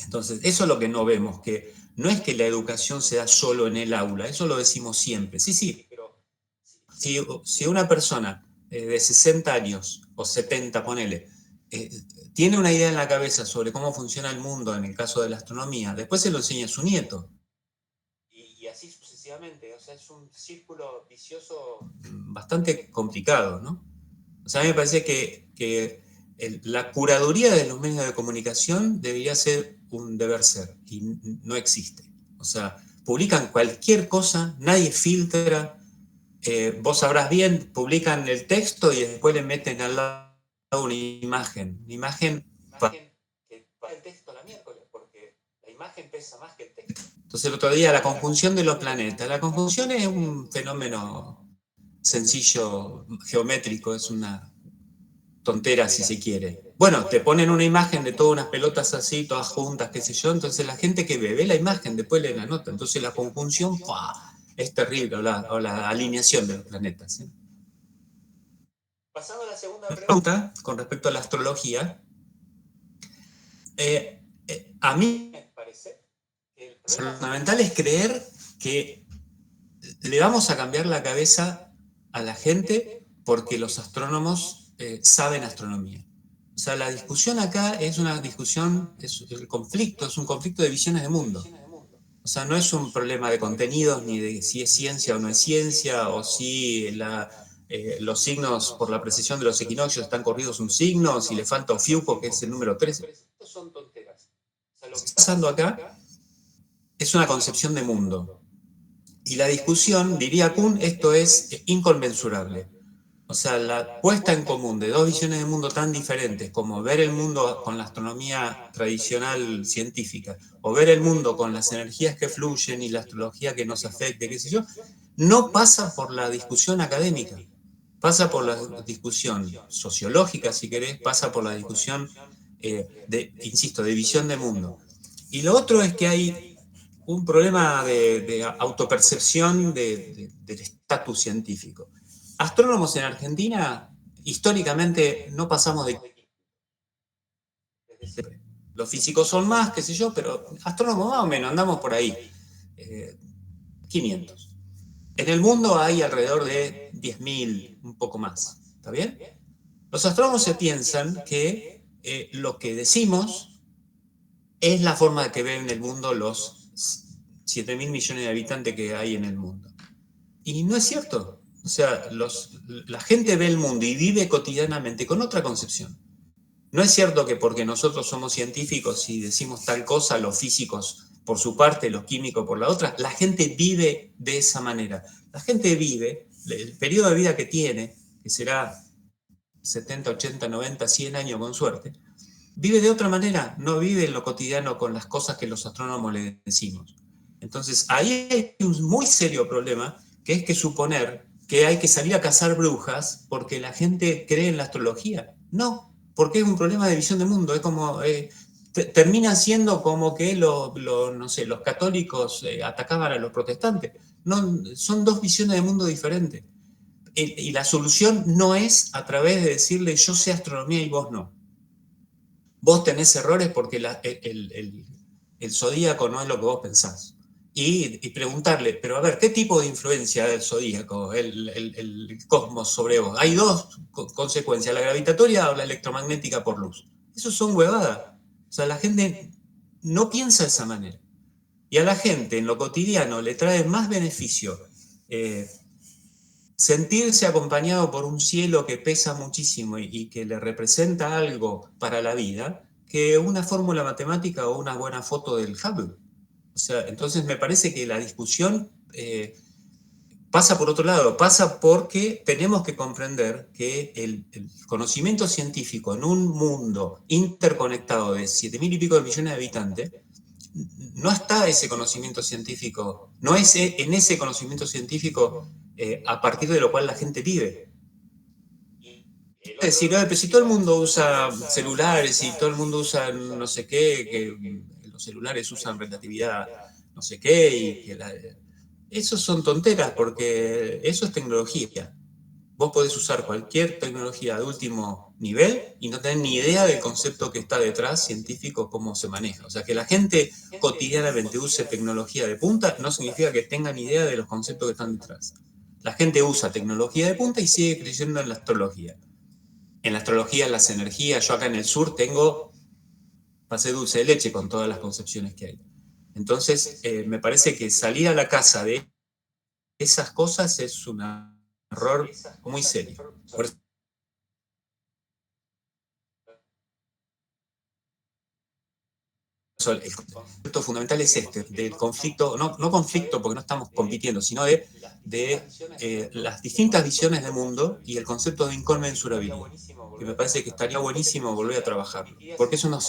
Entonces, eso es lo que no vemos, que no es que la educación se da solo en el aula, eso lo decimos siempre. Sí, pero si una persona de 60 años o 70, ponele, tiene una idea en la cabeza sobre cómo funciona el mundo en el caso de la astronomía, después se lo enseña a su nieto. Y así sucesivamente, o sea, es un círculo vicioso bastante complicado, ¿no? O sea, a mí me parece que la curaduría de los medios de comunicación debería ser un deber ser, y no existe. O sea, publican cualquier cosa, nadie filtra, vos sabrás bien, publican el texto y después le meten al lado una imagen que va el texto a la miércoles, porque la imagen pesa más que el texto. Entonces el otro día la conjunción de los planetas. La conjunción es un fenómeno sencillo, geométrico, es una tontera si se quiere. Bueno, te ponen una imagen de todas unas pelotas así, todas juntas, qué sé yo, entonces la gente que ve la imagen, después lee la nota, entonces la conjunción es terrible, o la alineación de los planetas. ¿Sí? Pasando a la segunda pregunta, con respecto a la astrología, a mí me parece que lo fundamental es creer que le vamos a cambiar la cabeza a la gente porque los astrónomos saben astronomía. O sea, la discusión acá es una discusión, es un conflicto de visiones de mundo. O sea, no es un problema de contenidos, ni de si es ciencia o no es ciencia, o si los signos por la precisión de los equinoccios están corridos un signo, si le falta Ofiuco, que es el número 13. Estos son tonteras. O sea, lo que está pasando acá es una concepción de mundo. Y la discusión, diría Kuhn, esto es inconmensurable. O sea, la puesta en común de dos visiones de mundo tan diferentes como ver el mundo con la astronomía tradicional científica o ver el mundo con las energías que fluyen y la astrología que nos afecte, qué sé yo, no pasa por la discusión académica, pasa por la discusión sociológica, si querés, pasa por la discusión, insisto, de visión de mundo. Y lo otro es que hay un problema de autopercepción del estatus científico. Astrónomos en Argentina, históricamente, no pasamos de... Los físicos son más, qué sé yo, pero astrónomos más o menos, andamos por ahí. 500. En el mundo hay alrededor de 10.000, un poco más. ¿Está bien? Los astrónomos se piensan que lo que decimos es la forma que ven el mundo los 7.000 millones de habitantes que hay en el mundo. Y no es cierto. O sea, la gente ve el mundo y vive cotidianamente con otra concepción. No es cierto que porque nosotros somos científicos y decimos tal cosa, los físicos por su parte, los químicos por la otra, la gente vive de esa manera. La gente vive, el periodo de vida que tiene, que será 70, 80, 90, 100 años con suerte, vive de otra manera, no vive en lo cotidiano con las cosas que los astrónomos le decimos. Entonces, ahí hay un muy serio problema, que es que suponer que hay que salir a cazar brujas porque la gente cree en la astrología. No, porque es un problema de visión de mundo. Es como, termina siendo como que no sé, los católicos atacaban a los protestantes. No, son dos visiones de mundo diferentes. Y la solución no es a través de decirle yo sé astronomía y vos no. Vos tenés errores porque el zodíaco no es lo que vos pensás. Y preguntarle, pero a ver, ¿qué tipo de influencia del zodíaco, el cosmos sobre vos? Hay dos consecuencias, la gravitatoria o la electromagnética por luz. Eso son huevadas. O sea, la gente no piensa de esa manera. Y a la gente en lo cotidiano le trae más beneficio sentirse acompañado por un cielo que pesa muchísimo y que le representa algo para la vida, que una fórmula matemática o una buena foto del Hubble. O sea, entonces me parece que la discusión pasa por otro lado, pasa porque tenemos que comprender que el conocimiento científico en un mundo interconectado de 7.000 y pico de millones de habitantes, no está ese conocimiento científico, no es en ese conocimiento científico a partir de lo cual la gente vive. Es decir, pero si todo el mundo usa celulares y todo el mundo usa no sé qué, que los celulares usan relatividad no sé qué, y que esos son tonteras porque eso es tecnología. Vos podés usar cualquier tecnología de último nivel y no tenés ni idea del concepto que está detrás, científico, cómo se maneja. O sea, que la gente cotidianamente use tecnología de punta no significa que tengan idea de los conceptos que están detrás. La gente usa tecnología de punta y sigue creyendo en la astrología. En la astrología, en las energías, yo acá en el sur pasé dulce de leche con todas las concepciones que hay. Entonces, me parece que salir a la casa de esas cosas es un error muy serio. Por eso el concepto fundamental es este, del conflicto, no conflicto porque no estamos compitiendo, sino de las distintas visiones de mundo y el concepto de inconmensurabilidad, que me parece que estaría buenísimo volver a trabajar, porque eso nos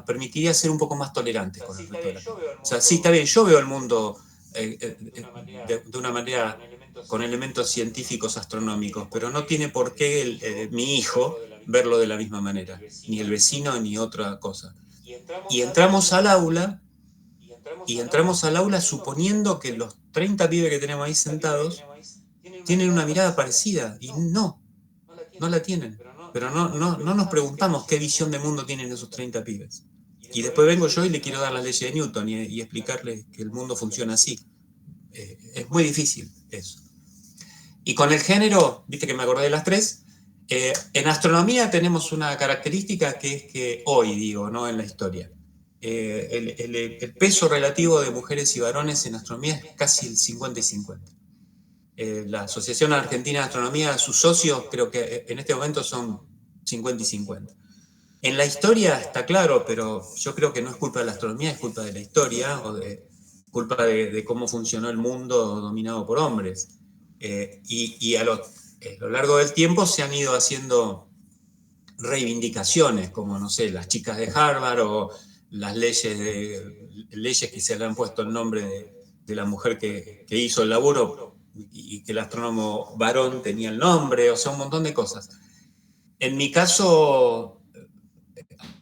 permitiría ser un poco más tolerantes con el resto de la gente. O sea, sí, está bien, yo veo el mundo de una manera con elementos científicos astronómicos, pero no tiene por qué mi hijo verlo de la misma manera, ni el vecino ni otra cosa. Y entramos al aula suponiendo que los 30 pibes que tenemos ahí sentados tienen una mirada parecida, y no la tienen. Pero no nos preguntamos qué visión de mundo tienen esos 30 pibes. Y después vengo yo y le quiero dar la ley de Newton y explicarle que el mundo funciona así. Es muy difícil eso. Y con el género, viste que me acordé de las tres, en astronomía tenemos una característica que es que hoy, digo, no en la historia, el peso relativo de mujeres y varones en astronomía es casi el 50 y 50. La Asociación Argentina de Astronomía, sus socios, creo que en este momento son 50 y 50. En la historia está claro, pero yo creo que no es culpa de la astronomía, es culpa de la historia, o culpa de cómo funcionó el mundo dominado por hombres. Y a lo largo del tiempo se han ido haciendo reivindicaciones, como, no sé, las chicas de Harvard o las leyes que se le han puesto el nombre de la mujer que hizo el laburo y que el astrónomo varón tenía el nombre, o sea, un montón de cosas. En mi caso,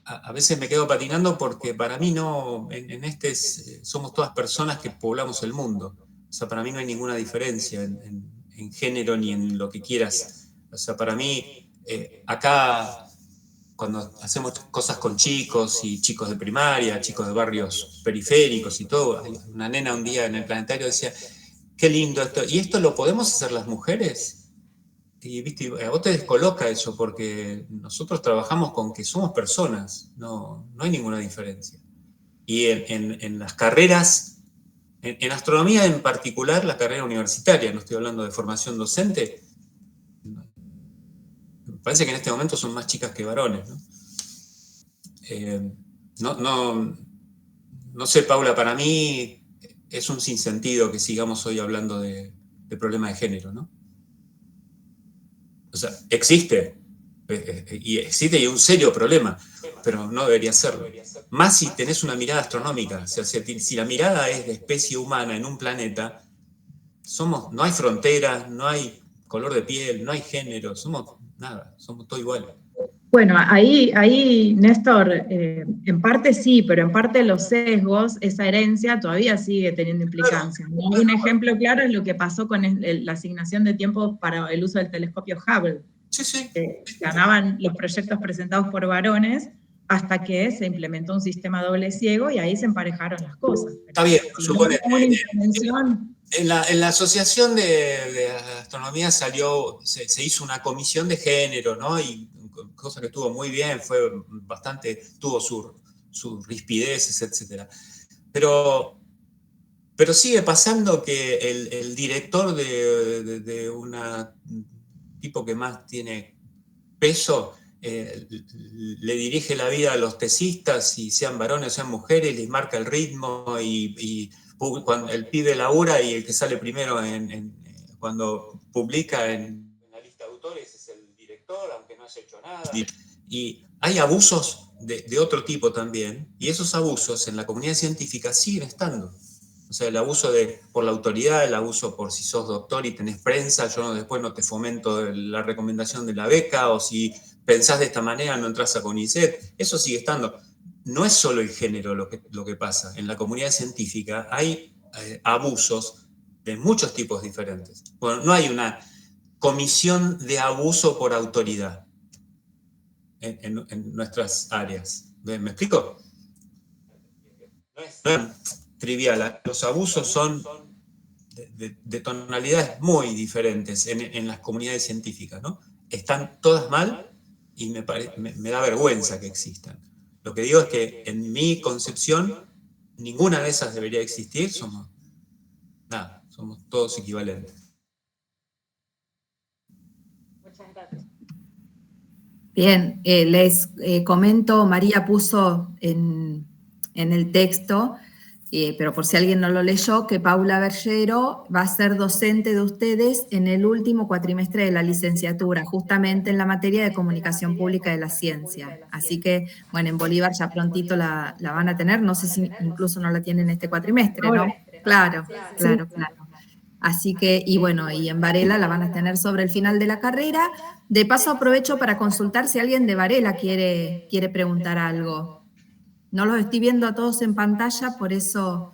a veces me quedo patinando porque para mí no, somos todas personas que poblamos el mundo. O sea, para mí no hay ninguna diferencia en género ni en lo que quieras. O sea, para mí, acá, cuando hacemos cosas con chicos y chicos de primaria, chicos de barrios periféricos y todo, una nena un día en el planetario decía, qué lindo esto, ¿y esto lo podemos hacer las mujeres? Y viste, a vos te descoloca eso, porque nosotros trabajamos con que somos personas, no hay ninguna diferencia. Y en las carreras, en astronomía en particular, la carrera universitaria, no estoy hablando de formación docente, me parece que en este momento son más chicas que varones, ¿no? No sé, Paula, para mí es un sinsentido que sigamos hoy hablando de problemas de género, ¿no? O sea, existe y es un serio problema, pero no debería serlo. Más si tenés una mirada astronómica, o sea, si la mirada es de especie humana en un planeta, no hay fronteras, no hay color de piel, no hay género, somos todo igual. Bueno, ahí Néstor, en parte sí, pero en parte los sesgos, esa herencia todavía sigue teniendo implicancia, ¿no? Un ejemplo claro es lo que pasó con la asignación de tiempo para el uso del telescopio Hubble. Sí. Ganaban los proyectos presentados por varones hasta que se implementó un sistema doble ciego y ahí se emparejaron las cosas. Está bien, si supone. En la Asociación de Astronomía se hizo una comisión de género, ¿no? Y cosa que estuvo muy bien, tuvo sus rispideces, etc. Pero sigue pasando que el director de un tipo que más tiene peso le dirige la vida a los tesistas, y sean varones o sean mujeres, les marca el ritmo y cuando el pibe labura y el que sale primero cuando publica en la lista de autores es el director, aunque no haya hecho nada. Y hay abusos de otro tipo también, y esos abusos en la comunidad científica siguen estando. O sea, el abuso por la autoridad, el abuso por si sos doctor y tenés prensa, yo después no te fomento la recomendación de la beca, o si pensás de esta manera no entras a CONICET, eso sigue estando. No es solo el género lo que pasa. En la comunidad científica hay abusos de muchos tipos diferentes. Bueno, no hay una comisión de abuso por autoridad en nuestras áreas. ¿Me explico? No es trivial. Los abusos son de tonalidades muy diferentes en las comunidades científicas, ¿no? Están todas mal y me da vergüenza que existan. Lo que digo es que en mi concepción ninguna de esas debería existir, somos todos equivalentes. Muchas gracias. Bien, les comento, María puso en en el texto, pero por si alguien no lo leyó, que Paula Bergero va a ser docente de ustedes en el último cuatrimestre de la licenciatura, justamente en la materia de comunicación pública de la ciencia. Así que, bueno, en Bolívar ya prontito la van a tener, no sé si incluso no la tienen este cuatrimestre, ¿no? Claro. Así que, y bueno, y en Varela la van a tener sobre el final de la carrera. De paso aprovecho para consultar si alguien de Varela quiere preguntar algo. No los estoy viendo a todos en pantalla, por eso...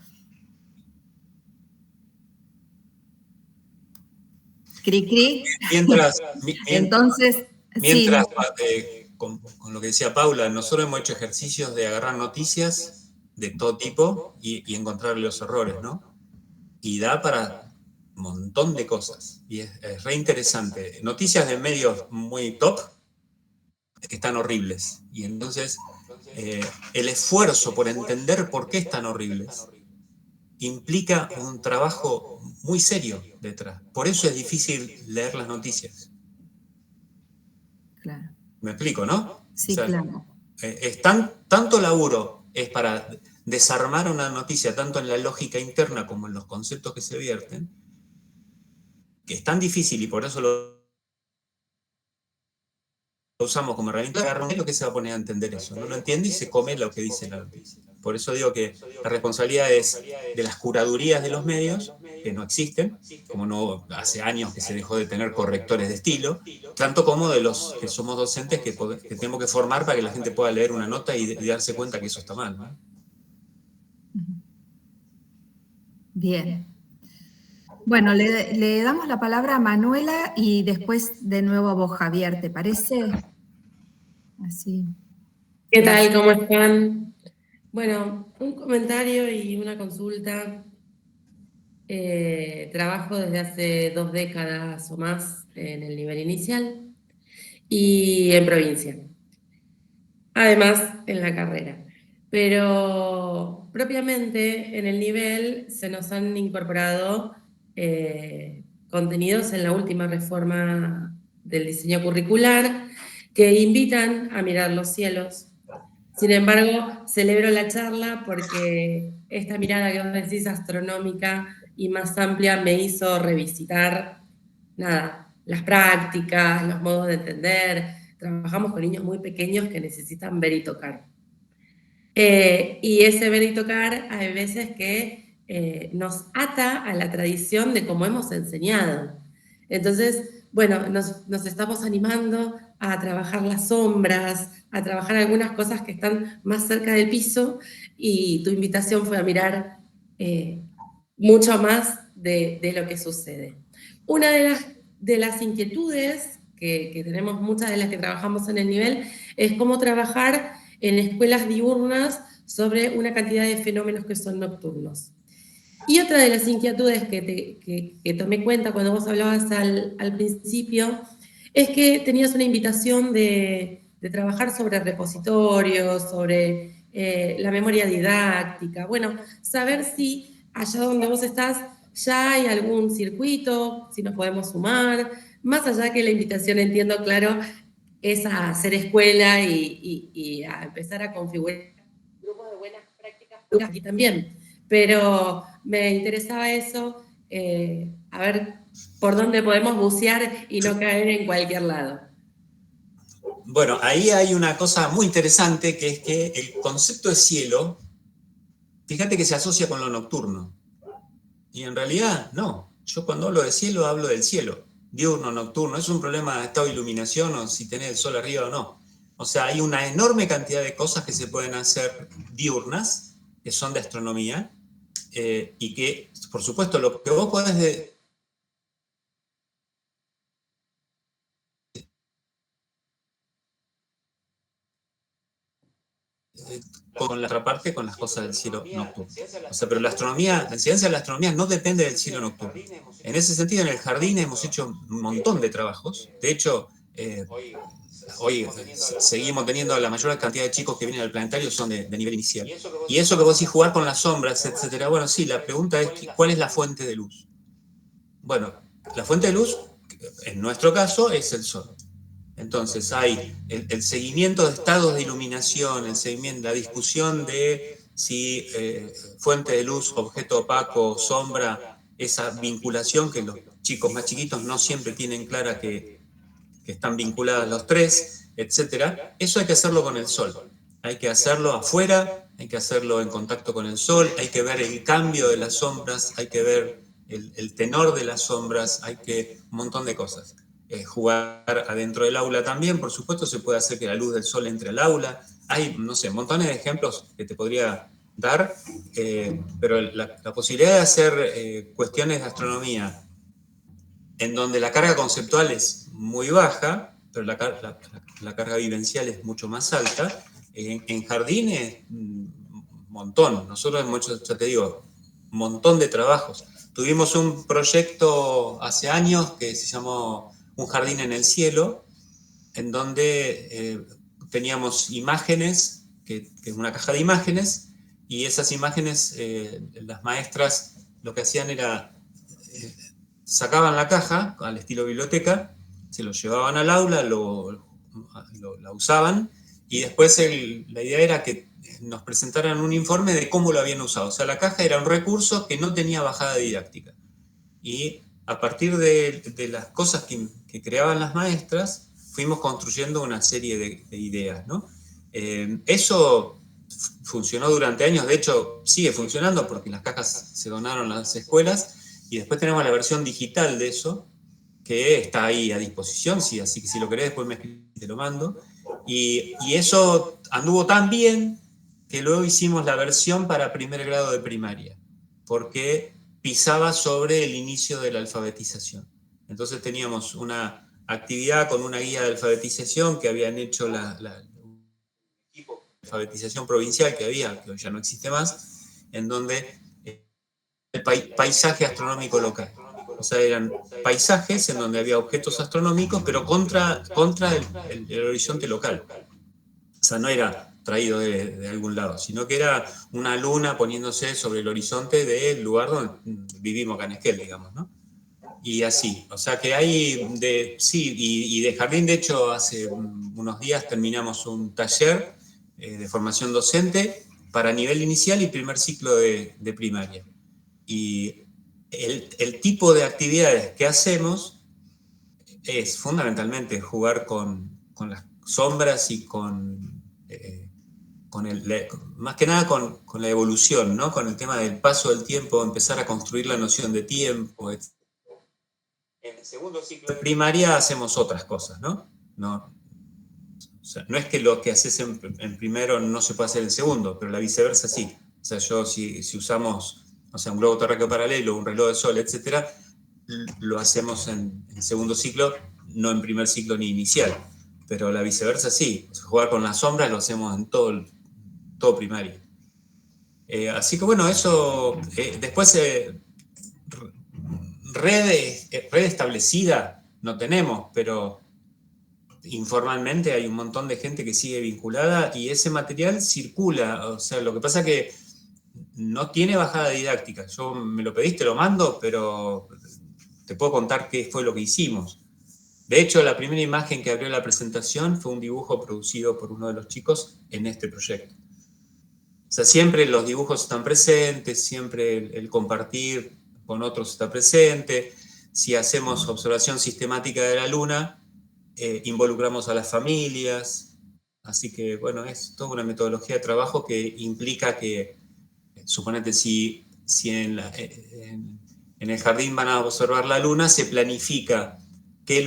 Cri. Entonces, con lo que decía Paula, nosotros hemos hecho ejercicios de agarrar noticias de todo tipo y encontrarle los errores, ¿no? Y da para un montón de cosas. Y es re interesante. Noticias de medios muy top que están horribles. Y entonces... el esfuerzo por entender por qué están horribles implica un trabajo muy serio detrás. Por eso es difícil leer las noticias. Claro. ¿Me explico, no? Sí, claro. Tanto laburo es para desarmar una noticia, tanto en la lógica interna como en los conceptos que se vierten, que es tan difícil y por eso lo usamos como herramienta, lo que se va a poner a entender eso. No lo entiende y se come lo que dice la noticia. Por eso digo que la responsabilidad es de las curadurías de los medios, que no existen, como no hace años que se dejó de tener correctores de estilo, tanto como de los que somos docentes que tenemos que formar para que la gente pueda leer una nota y darse cuenta que eso está mal, ¿no? Bien. Bueno, le damos la palabra a Manuela y después de nuevo a vos, Javier, ¿te parece? Así. ¿Qué tal? ¿Cómo están? Bueno, un comentario y una consulta. Trabajo desde hace 2 décadas o más en el nivel inicial y en provincia. Además, en la carrera. Pero propiamente en el nivel se nos han incorporado contenidos en la última reforma del diseño curricular que invitan a mirar los cielos. Sin embargo, celebro la charla porque esta mirada que vos decís astronómica y más amplia me hizo revisitar, las prácticas, los modos de entender. Trabajamos con niños muy pequeños que necesitan ver y tocar. Y ese ver y tocar hay veces que nos ata a la tradición de cómo hemos enseñado. Entonces, bueno, nos estamos animando a trabajar las sombras, a trabajar algunas cosas que están más cerca del piso, y tu invitación fue a mirar mucho más de lo que sucede. Una de las inquietudes que tenemos muchas de las que trabajamos en el nivel es cómo trabajar en escuelas diurnas sobre una cantidad de fenómenos que son nocturnos. Y otra de las inquietudes que tomé cuenta cuando vos hablabas al principio es que tenías una invitación de trabajar sobre repositorios, sobre la memoria didáctica. Bueno, saber si allá donde vos estás ya hay algún circuito, si nos podemos sumar, más allá que la invitación, entiendo, claro, es a hacer escuela y a empezar a configurar grupos de buenas prácticas aquí también. Pero me interesaba eso, a ver por dónde podemos bucear y no caer en cualquier lado. Bueno, ahí hay una cosa muy interesante, que es que el concepto de cielo, fíjate que se asocia con lo nocturno. Y en realidad, no. Yo cuando hablo de cielo, hablo del cielo. Diurno, nocturno. Es un problema de estado de iluminación o si tenés el sol arriba o no. O sea, hay una enorme cantidad de cosas que se pueden hacer diurnas, que son de astronomía, y que, por supuesto, lo que vos podés con la otra parte, con las cosas del cielo nocturno. O sea, pero la enseñanza de la astronomía no depende del cielo nocturno. En ese sentido, en el jardín hemos hecho un montón de trabajos. De hecho, hoy seguimos teniendo la mayor cantidad de chicos que vienen al planetario son de nivel inicial. Y eso que vos decís, jugar con las sombras, etcétera. Bueno, sí, la pregunta es, ¿cuál es la fuente de luz? Bueno, la fuente de luz, en nuestro caso, es el sol. Entonces hay el seguimiento de estados de iluminación, la discusión de si fuente de luz, objeto opaco, sombra, esa vinculación que los chicos más chiquitos no siempre tienen clara que están vinculadas los tres, etc. Eso hay que hacerlo con el sol. Hay que hacerlo afuera, hay que hacerlo en contacto con el sol, hay que ver el cambio de las sombras, hay que ver el tenor de las sombras, hay que un montón de cosas. Jugar adentro del aula también, por supuesto, se puede hacer que la luz del sol entre al aula. Hay, no sé, montones de ejemplos que te podría dar, pero la posibilidad de hacer cuestiones de astronomía en donde la carga conceptual es muy baja, pero la carga vivencial es mucho más alta, en jardines, un montón. Nosotros hemos hecho, ya te digo, un montón de trabajos. Tuvimos un proyecto hace años que se llamó Un jardín en el cielo, en donde teníamos imágenes, que es una caja de imágenes, y esas imágenes, las maestras lo que hacían era, sacaban la caja al estilo biblioteca, se lo llevaban al aula, la usaban, y después la idea era que nos presentaran un informe de cómo lo habían usado. O sea, la caja era un recurso que no tenía bajada didáctica. Y a partir de las cosas que creaban las maestras, fuimos construyendo una serie de ideas, ¿no? Eso funcionó durante años, de hecho sigue funcionando porque las cajas se donaron a las escuelas, y después tenemos la versión digital de eso, que está ahí a disposición, sí, así que si lo querés después me escribís y te lo mando. Y eso anduvo tan bien que luego hicimos la versión para primer grado de primaria, porque pisaba sobre el inicio de la alfabetización. Entonces teníamos una actividad con una guía de alfabetización que habían hecho el equipo de alfabetización provincial que había, que hoy ya no existe más, en donde el paisaje astronómico local. O sea, eran paisajes en donde había objetos astronómicos, pero contra el horizonte local. O sea, no era traído de algún lado, sino que era una luna poniéndose sobre el horizonte del lugar donde vivimos acá en Esquel, digamos, ¿no? Y así, o sea que hay, sí, y de jardín, de hecho, hace unos días terminamos un taller de formación docente para nivel inicial y primer ciclo de primaria. Y el tipo de actividades que hacemos es fundamentalmente jugar con las sombras y más que nada con la evolución, ¿no? Con el tema del paso del tiempo, empezar a construir la noción de tiempo, etc. En el segundo ciclo de primaria hacemos otras cosas, ¿no? O sea, no es que lo que haces en primero no se puede hacer en segundo, pero la viceversa sí. O sea, si usamos, o sea, un globo terráqueo paralelo, un reloj de sol, etc., lo hacemos en segundo ciclo, no en primer ciclo ni inicial. Pero la viceversa sí. O sea, jugar con las sombras lo hacemos en todo primario. Así que bueno, eso, después red establecida no tenemos, pero informalmente hay un montón de gente que sigue vinculada y ese material circula. O sea, lo que pasa es que no tiene bajada didáctica. Yo me lo pediste, lo mando, pero te puedo contar qué fue lo que hicimos. De hecho, la primera imagen que abrió la presentación fue un dibujo producido por uno de los chicos en este proyecto. O sea, siempre los dibujos están presentes, siempre el compartir con otros está presente. Si hacemos observación sistemática de la luna, involucramos a las familias. Así que, bueno, es toda una metodología de trabajo que implica que, suponete, si en el jardín van a observar la luna, se planifica qué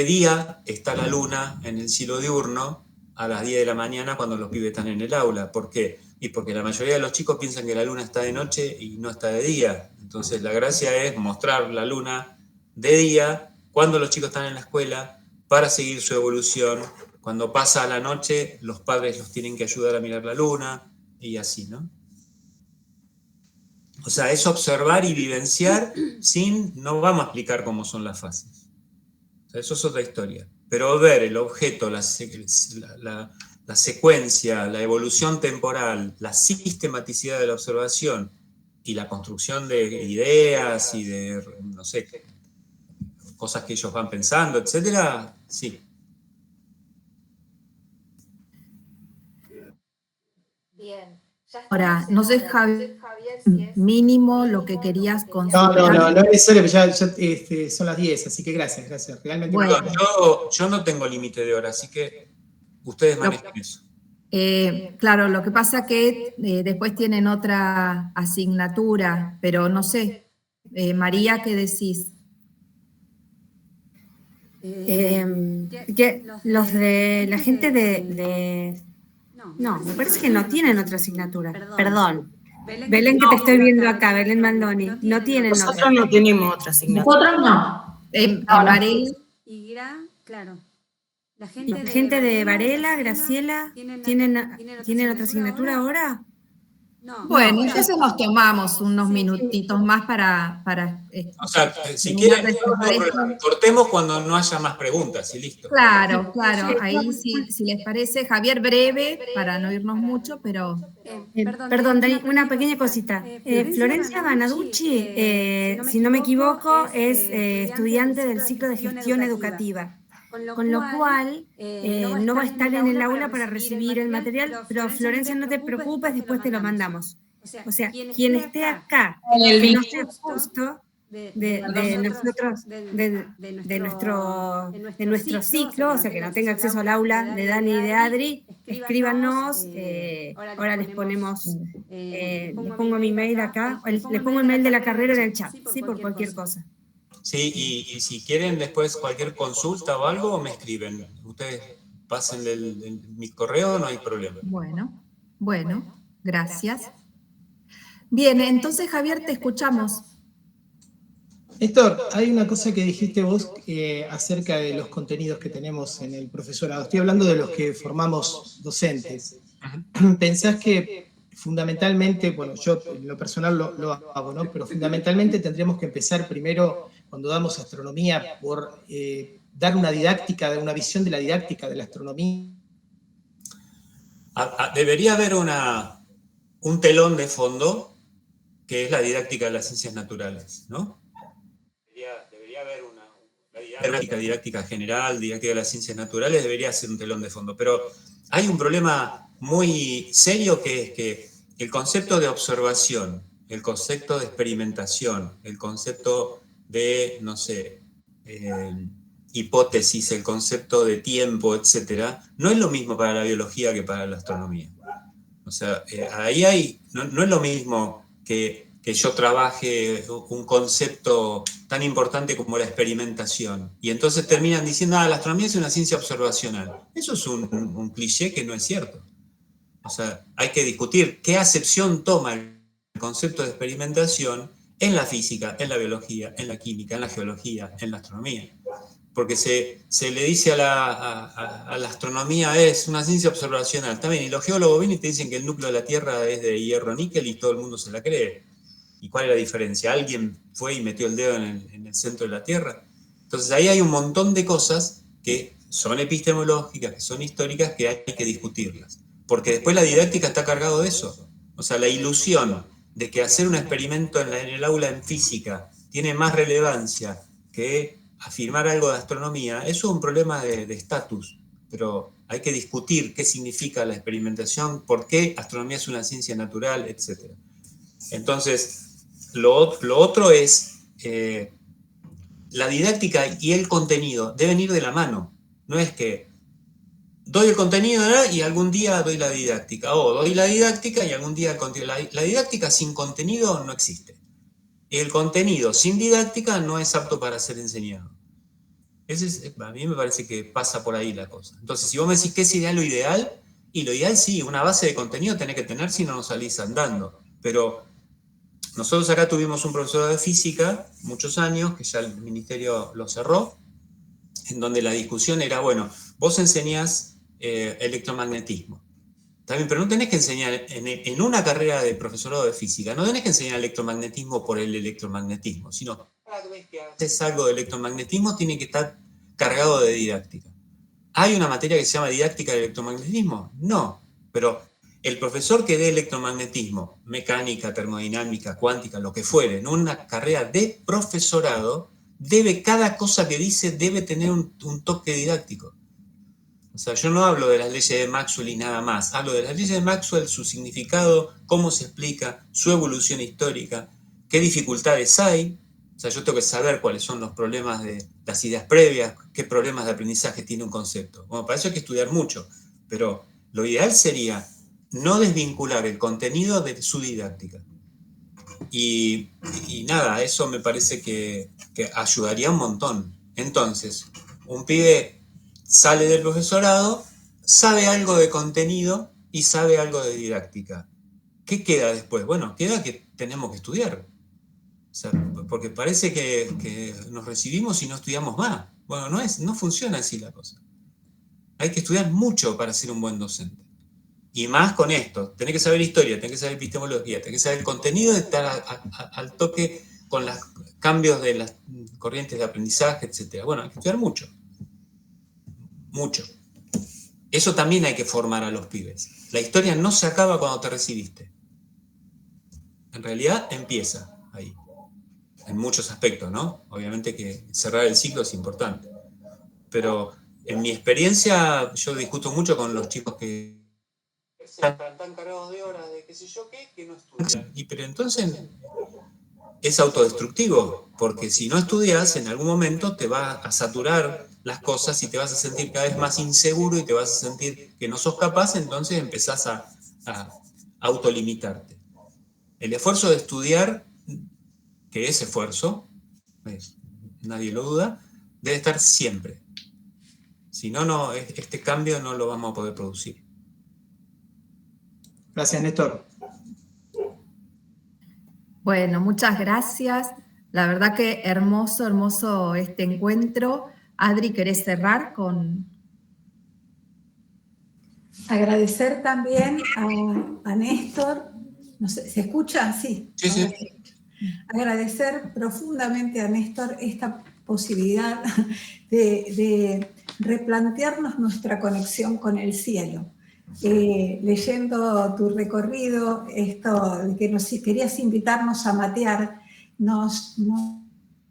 día está la luna en el cielo diurno a las 10 de la mañana cuando los pibes están en el aula. ¿Por qué? Y porque la mayoría de los chicos piensan que la luna está de noche y no está de día. Entonces la gracia es mostrar la luna de día cuando los chicos están en la escuela para seguir su evolución. Cuando pasa la noche, los padres los tienen que ayudar a mirar la luna y así, ¿no? O sea, es observar y vivenciar no vamos a explicar cómo son las fases. O sea, eso es otra historia. Pero ver el objeto, la secuencia, la evolución temporal, la sistematicidad de la observación y la construcción de ideas y de, no sé, cosas que ellos van pensando, etcétera, sí. Bien. Ahora, no sé, Javier, mínimo lo que querías consultar. No es necesario, ya son las 10, así que gracias. Realmente. Bueno. Yo no tengo límite de hora, así que ustedes manejen eso. Claro, lo que pasa que después tienen otra asignatura, pero no sé. María, ¿qué decís? Que los de la gente de... No, me parece que no tienen otra asignatura. Perdón. Belén, que te estoy viendo acá, Belén Maldoni. No tienen otra. Nosotros no tenemos otra asignatura. Nosotros no. En Varela. Claro. La gente de Varela, Graciela, ¿tienen otra asignatura ahora? Bueno, entonces nos tomamos unos minutitos más para o sea, si quieren, cortemos cuando no haya más preguntas y listo. Claro, ahí si les parece, Javier, breve, para no irnos mucho, pero... Perdón, Dani, una pequeña cosita. Florencia Banaducci, si no me equivoco, es estudiante del ciclo de gestión educativa. Con lo cual, no va a estar en el aula para recibir el material, pero Florencia, no te preocupes, después te lo mandamos. O sea, quien esté acá, que no sea justo de nuestro ciclo, o sea, que no tenga acceso al aula de Dani y de Adri, escríbanos, ahora les ponemos, les pongo mi mail acá, les pongo el mail de la carrera en el chat, ¿sí? Por cualquier cosa. Sí, y si quieren después cualquier consulta o algo, me escriben. Ustedes pásenle mi correo, no hay problema. Bueno, gracias. Bien, entonces Javier, te escuchamos. Néstor, hay una cosa que dijiste vos acerca de los contenidos que tenemos en el profesorado. Estoy hablando de los que formamos docentes. ¿Pensás que fundamentalmente, bueno, yo en lo personal lo hago, ¿no? Pero fundamentalmente tendríamos que empezar primero, cuando damos astronomía, por dar una didáctica, una visión de la didáctica de la astronomía? Debería haber un telón de fondo, que es la didáctica de las ciencias naturales, ¿no? Debería haber una didáctica general, didáctica de las ciencias naturales, debería ser un telón de fondo. Pero hay un problema muy serio, que es que el concepto de observación, el concepto de experimentación, el concepto de, no sé, hipótesis, el concepto de tiempo, etcétera, no es lo mismo para la biología que para la astronomía. O sea, ahí no es lo mismo que yo trabaje un concepto tan importante como la experimentación. Y entonces terminan diciendo, la astronomía es una ciencia observacional. Eso es un cliché que no es cierto. O sea, hay que discutir qué acepción toma el concepto de experimentación en la física, en la biología, en la química, en la geología, en la astronomía. Porque se le dice a la astronomía es una ciencia observacional. También, y los geólogos vienen y te dicen que el núcleo de la Tierra es de hierro-níquel y todo el mundo se la cree. ¿Y cuál es la diferencia? ¿Alguien fue y metió el dedo en el centro de la Tierra? Entonces ahí hay un montón de cosas que son epistemológicas, que son históricas, que hay que discutirlas. Porque después la didáctica está cargado de eso. O sea, la ilusión de que hacer un experimento en el aula en física tiene más relevancia que afirmar algo de astronomía, eso es un problema de estatus. Pero hay que discutir qué significa la experimentación, por qué astronomía es una ciencia natural, etc. Entonces, lo otro es, la didáctica y el contenido deben ir de la mano. No es que doy el contenido y algún día doy la didáctica, o doy la didáctica y algún día el contenido. La didáctica sin contenido no existe. El contenido sin didáctica no es apto para ser enseñado. A mí me parece que pasa por ahí la cosa. Entonces, si vos me decís qué sería lo ideal, y lo ideal sí, una base de contenido tenés que tener, si no, no salís andando. Pero nosotros acá tuvimos un profesor de física, muchos años, que ya el ministerio lo cerró, en donde la discusión era, bueno, vos enseñás electromagnetismo. También, pero no tenés que enseñar, en una carrera de profesorado de física, no tenés que enseñar electromagnetismo por el electromagnetismo, sino cada vez que haces algo de electromagnetismo tiene que estar cargado de didáctica. ¿Hay una materia que se llama didáctica del electromagnetismo? No, pero el profesor que dé electromagnetismo, mecánica, termodinámica, cuántica, lo que fuere, en una carrera de profesorado, cada cosa que dice debe tener un toque didáctico. O sea, yo no hablo de las leyes de Maxwell y nada más. Hablo de las leyes de Maxwell, su significado, cómo se explica, su evolución histórica, qué dificultades hay. O sea, yo tengo que saber cuáles son los problemas de las ideas previas, qué problemas de aprendizaje tiene un concepto. Bueno, para eso hay que estudiar mucho, pero lo ideal sería no desvincular el contenido de su didáctica. Y nada, eso me parece que ayudaría un montón. Entonces, un pibe sale del profesorado, sabe algo de contenido y sabe algo de didáctica. ¿Qué queda después? Bueno, queda que tenemos que estudiar. O sea, porque parece que nos recibimos y no estudiamos más. Bueno, no funciona así la cosa. Hay que estudiar mucho para ser un buen docente. Y más con esto. Tenés que saber historia, tenés que saber epistemología, tenés que saber el contenido, de estar al toque con los cambios de las corrientes de aprendizaje, etc. Bueno, hay que estudiar mucho. Mucho. Eso también hay que formar a los pibes. La historia no se acaba cuando te recibiste. En realidad empieza ahí. En muchos aspectos, ¿no? Obviamente que cerrar el ciclo es importante. Pero en mi experiencia, yo discuto mucho con los chicos que están tan cargados de horas de qué sé yo qué, que no estudian. Pero entonces es autodestructivo, porque si no estudias, en algún momento te va a saturar las cosas y te vas a sentir cada vez más inseguro y te vas a sentir que no sos capaz, entonces empezás a autolimitarte. El esfuerzo de estudiar, que es esfuerzo, nadie lo duda, debe estar siempre. Si no, este cambio no lo vamos a poder producir. Gracias, Néstor. Bueno, muchas gracias. La verdad que hermoso, hermoso este encuentro. Adri, ¿querés cerrar con...? Agradecer también a Néstor. No sé, ¿se escucha? Sí. Sí, sí. Agradecer profundamente a Néstor esta posibilidad de replantearnos nuestra conexión con el cielo. Leyendo tu recorrido, esto de que querías invitarnos a matear, nos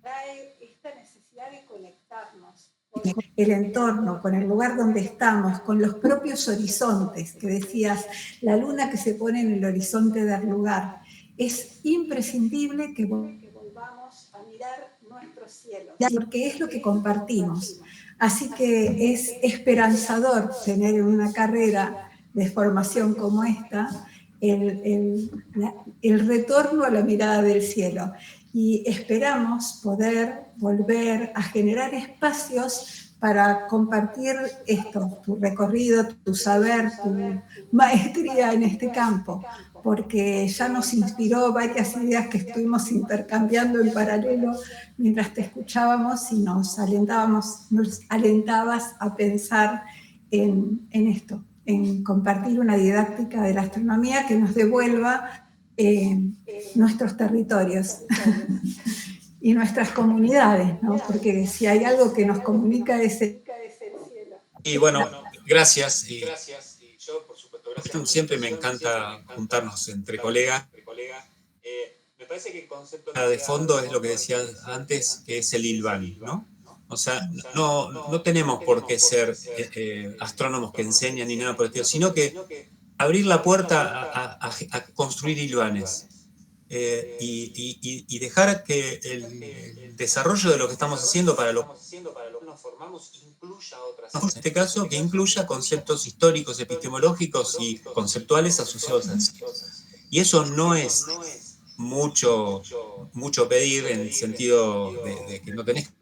trae esta necesidad de conectarnos con el entorno, con el lugar donde estamos, con los propios horizontes, que decías, la luna que se pone en el horizonte del lugar. Es imprescindible que volvamos a mirar nuestros cielos, porque es lo que compartimos. Así que es esperanzador tener en una carrera de formación como esta el retorno a la mirada del cielo. Y esperamos poder volver a generar espacios para compartir esto, tu recorrido, tu saber, tu maestría en este campo, porque ya nos inspiró varias ideas que estuvimos intercambiando en paralelo mientras te escuchábamos y nos alentabas a pensar en esto, en compartir una didáctica de la astronomía que nos devuelva nuestros territorios y nuestras comunidades, ¿no? Porque si hay algo que nos comunica es el cielo. Y bueno, gracias. Y yo, por supuesto, gracias. Siempre me encanta juntarnos entre colegas. Me parece que el concepto de fondo es lo que decía antes, que es el ILVAN, ¿no? O sea, no tenemos por qué ser astrónomos que enseñan ni nada por el estilo, sino que abrir la puerta a construir ILVANes y dejar que el desarrollo de lo que estamos haciendo para lo que nos formamos incluya otras cosas. En este caso, que incluya conceptos históricos, epistemológicos y conceptuales asociados a eso. Y eso no es mucho pedir en el sentido de que no tenés que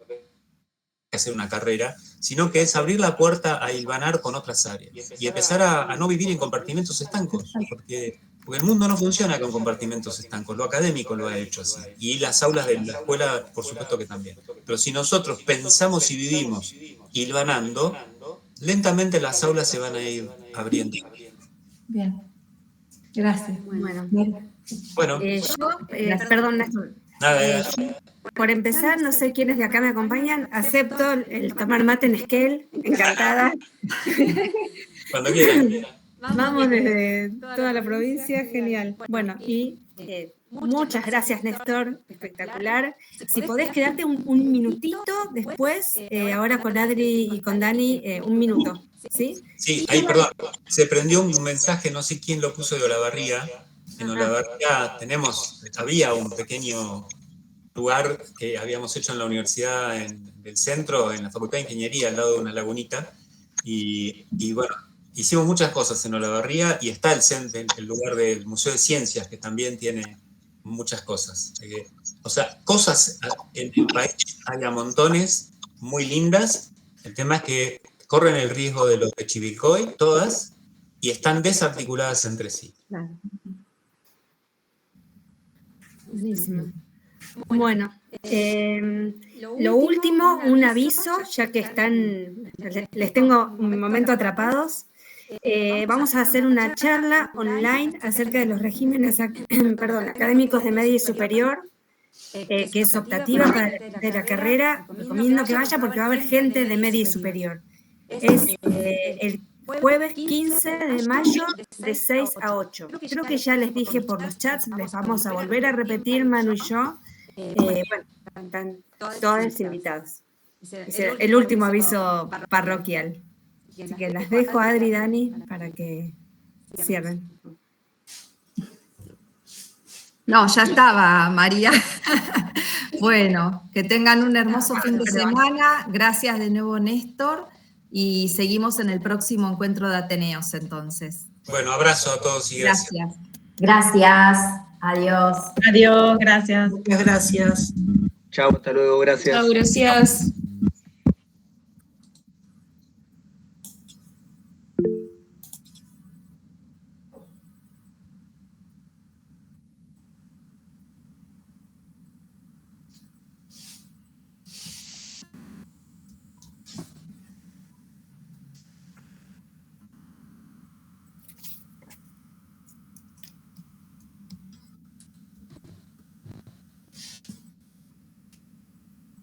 hacer una carrera, sino que es abrir la puerta a hilvanar con otras áreas y empezar a no vivir en compartimentos estancos, porque el mundo no funciona con compartimentos estancos, lo académico lo ha hecho así, y las aulas de la escuela por supuesto que también, pero si nosotros pensamos y vivimos hilvanando, lentamente las aulas se van a ir abriendo. Bien, gracias. Bueno, Perdón, Néstor. Por empezar, no sé quiénes de acá me acompañan, acepto el tomar mate en Esquel, encantada. Cuando quieran. Vamos desde toda la provincia, genial. Bueno, y Muchas gracias, Néstor, espectacular. Si podés quedarte un minutito después, ahora con Adri y con Dani, un minuto, ¿sí? Sí, ahí, perdón, se prendió un mensaje, no sé quién lo puso de Olavarría. En Olavarría había un pequeño lugar que habíamos hecho en la universidad del centro, en la Facultad de Ingeniería, al lado de una lagunita, y bueno, hicimos muchas cosas en Olavarría, y está el lugar del Museo de Ciencias, que también tiene muchas cosas. O sea, cosas en el país hay a montones, muy lindas. El tema es que corren el riesgo de los de Chivilcoy, todas, y están desarticuladas entre sí. Claro. Buenísimo. Bueno, lo último, un aviso, ya que les tengo un momento atrapados. Vamos a hacer una charla online acerca de los regímenes académicos de medio y superior, que es optativa de la carrera. Recomiendo que vaya porque va a haber gente de medio y superior. Es el jueves 15 de mayo de 6 a 8. Creo que ya les dije por los chats, les vamos a volver a repetir, Manu y yo. Bueno, están todos invitados. Es el último aviso parroquial. Así que las dejo a Adri y Dani para que cierren. No, ya estaba, María. Bueno, que tengan un hermoso fin de semana. Gracias de nuevo, Néstor. Y seguimos en el próximo encuentro de Ateneos, entonces. Bueno, abrazo a todos y gracias. Gracias. Adiós. Adiós, gracias. Muchas gracias. Chao, hasta luego, gracias. Chao, gracias.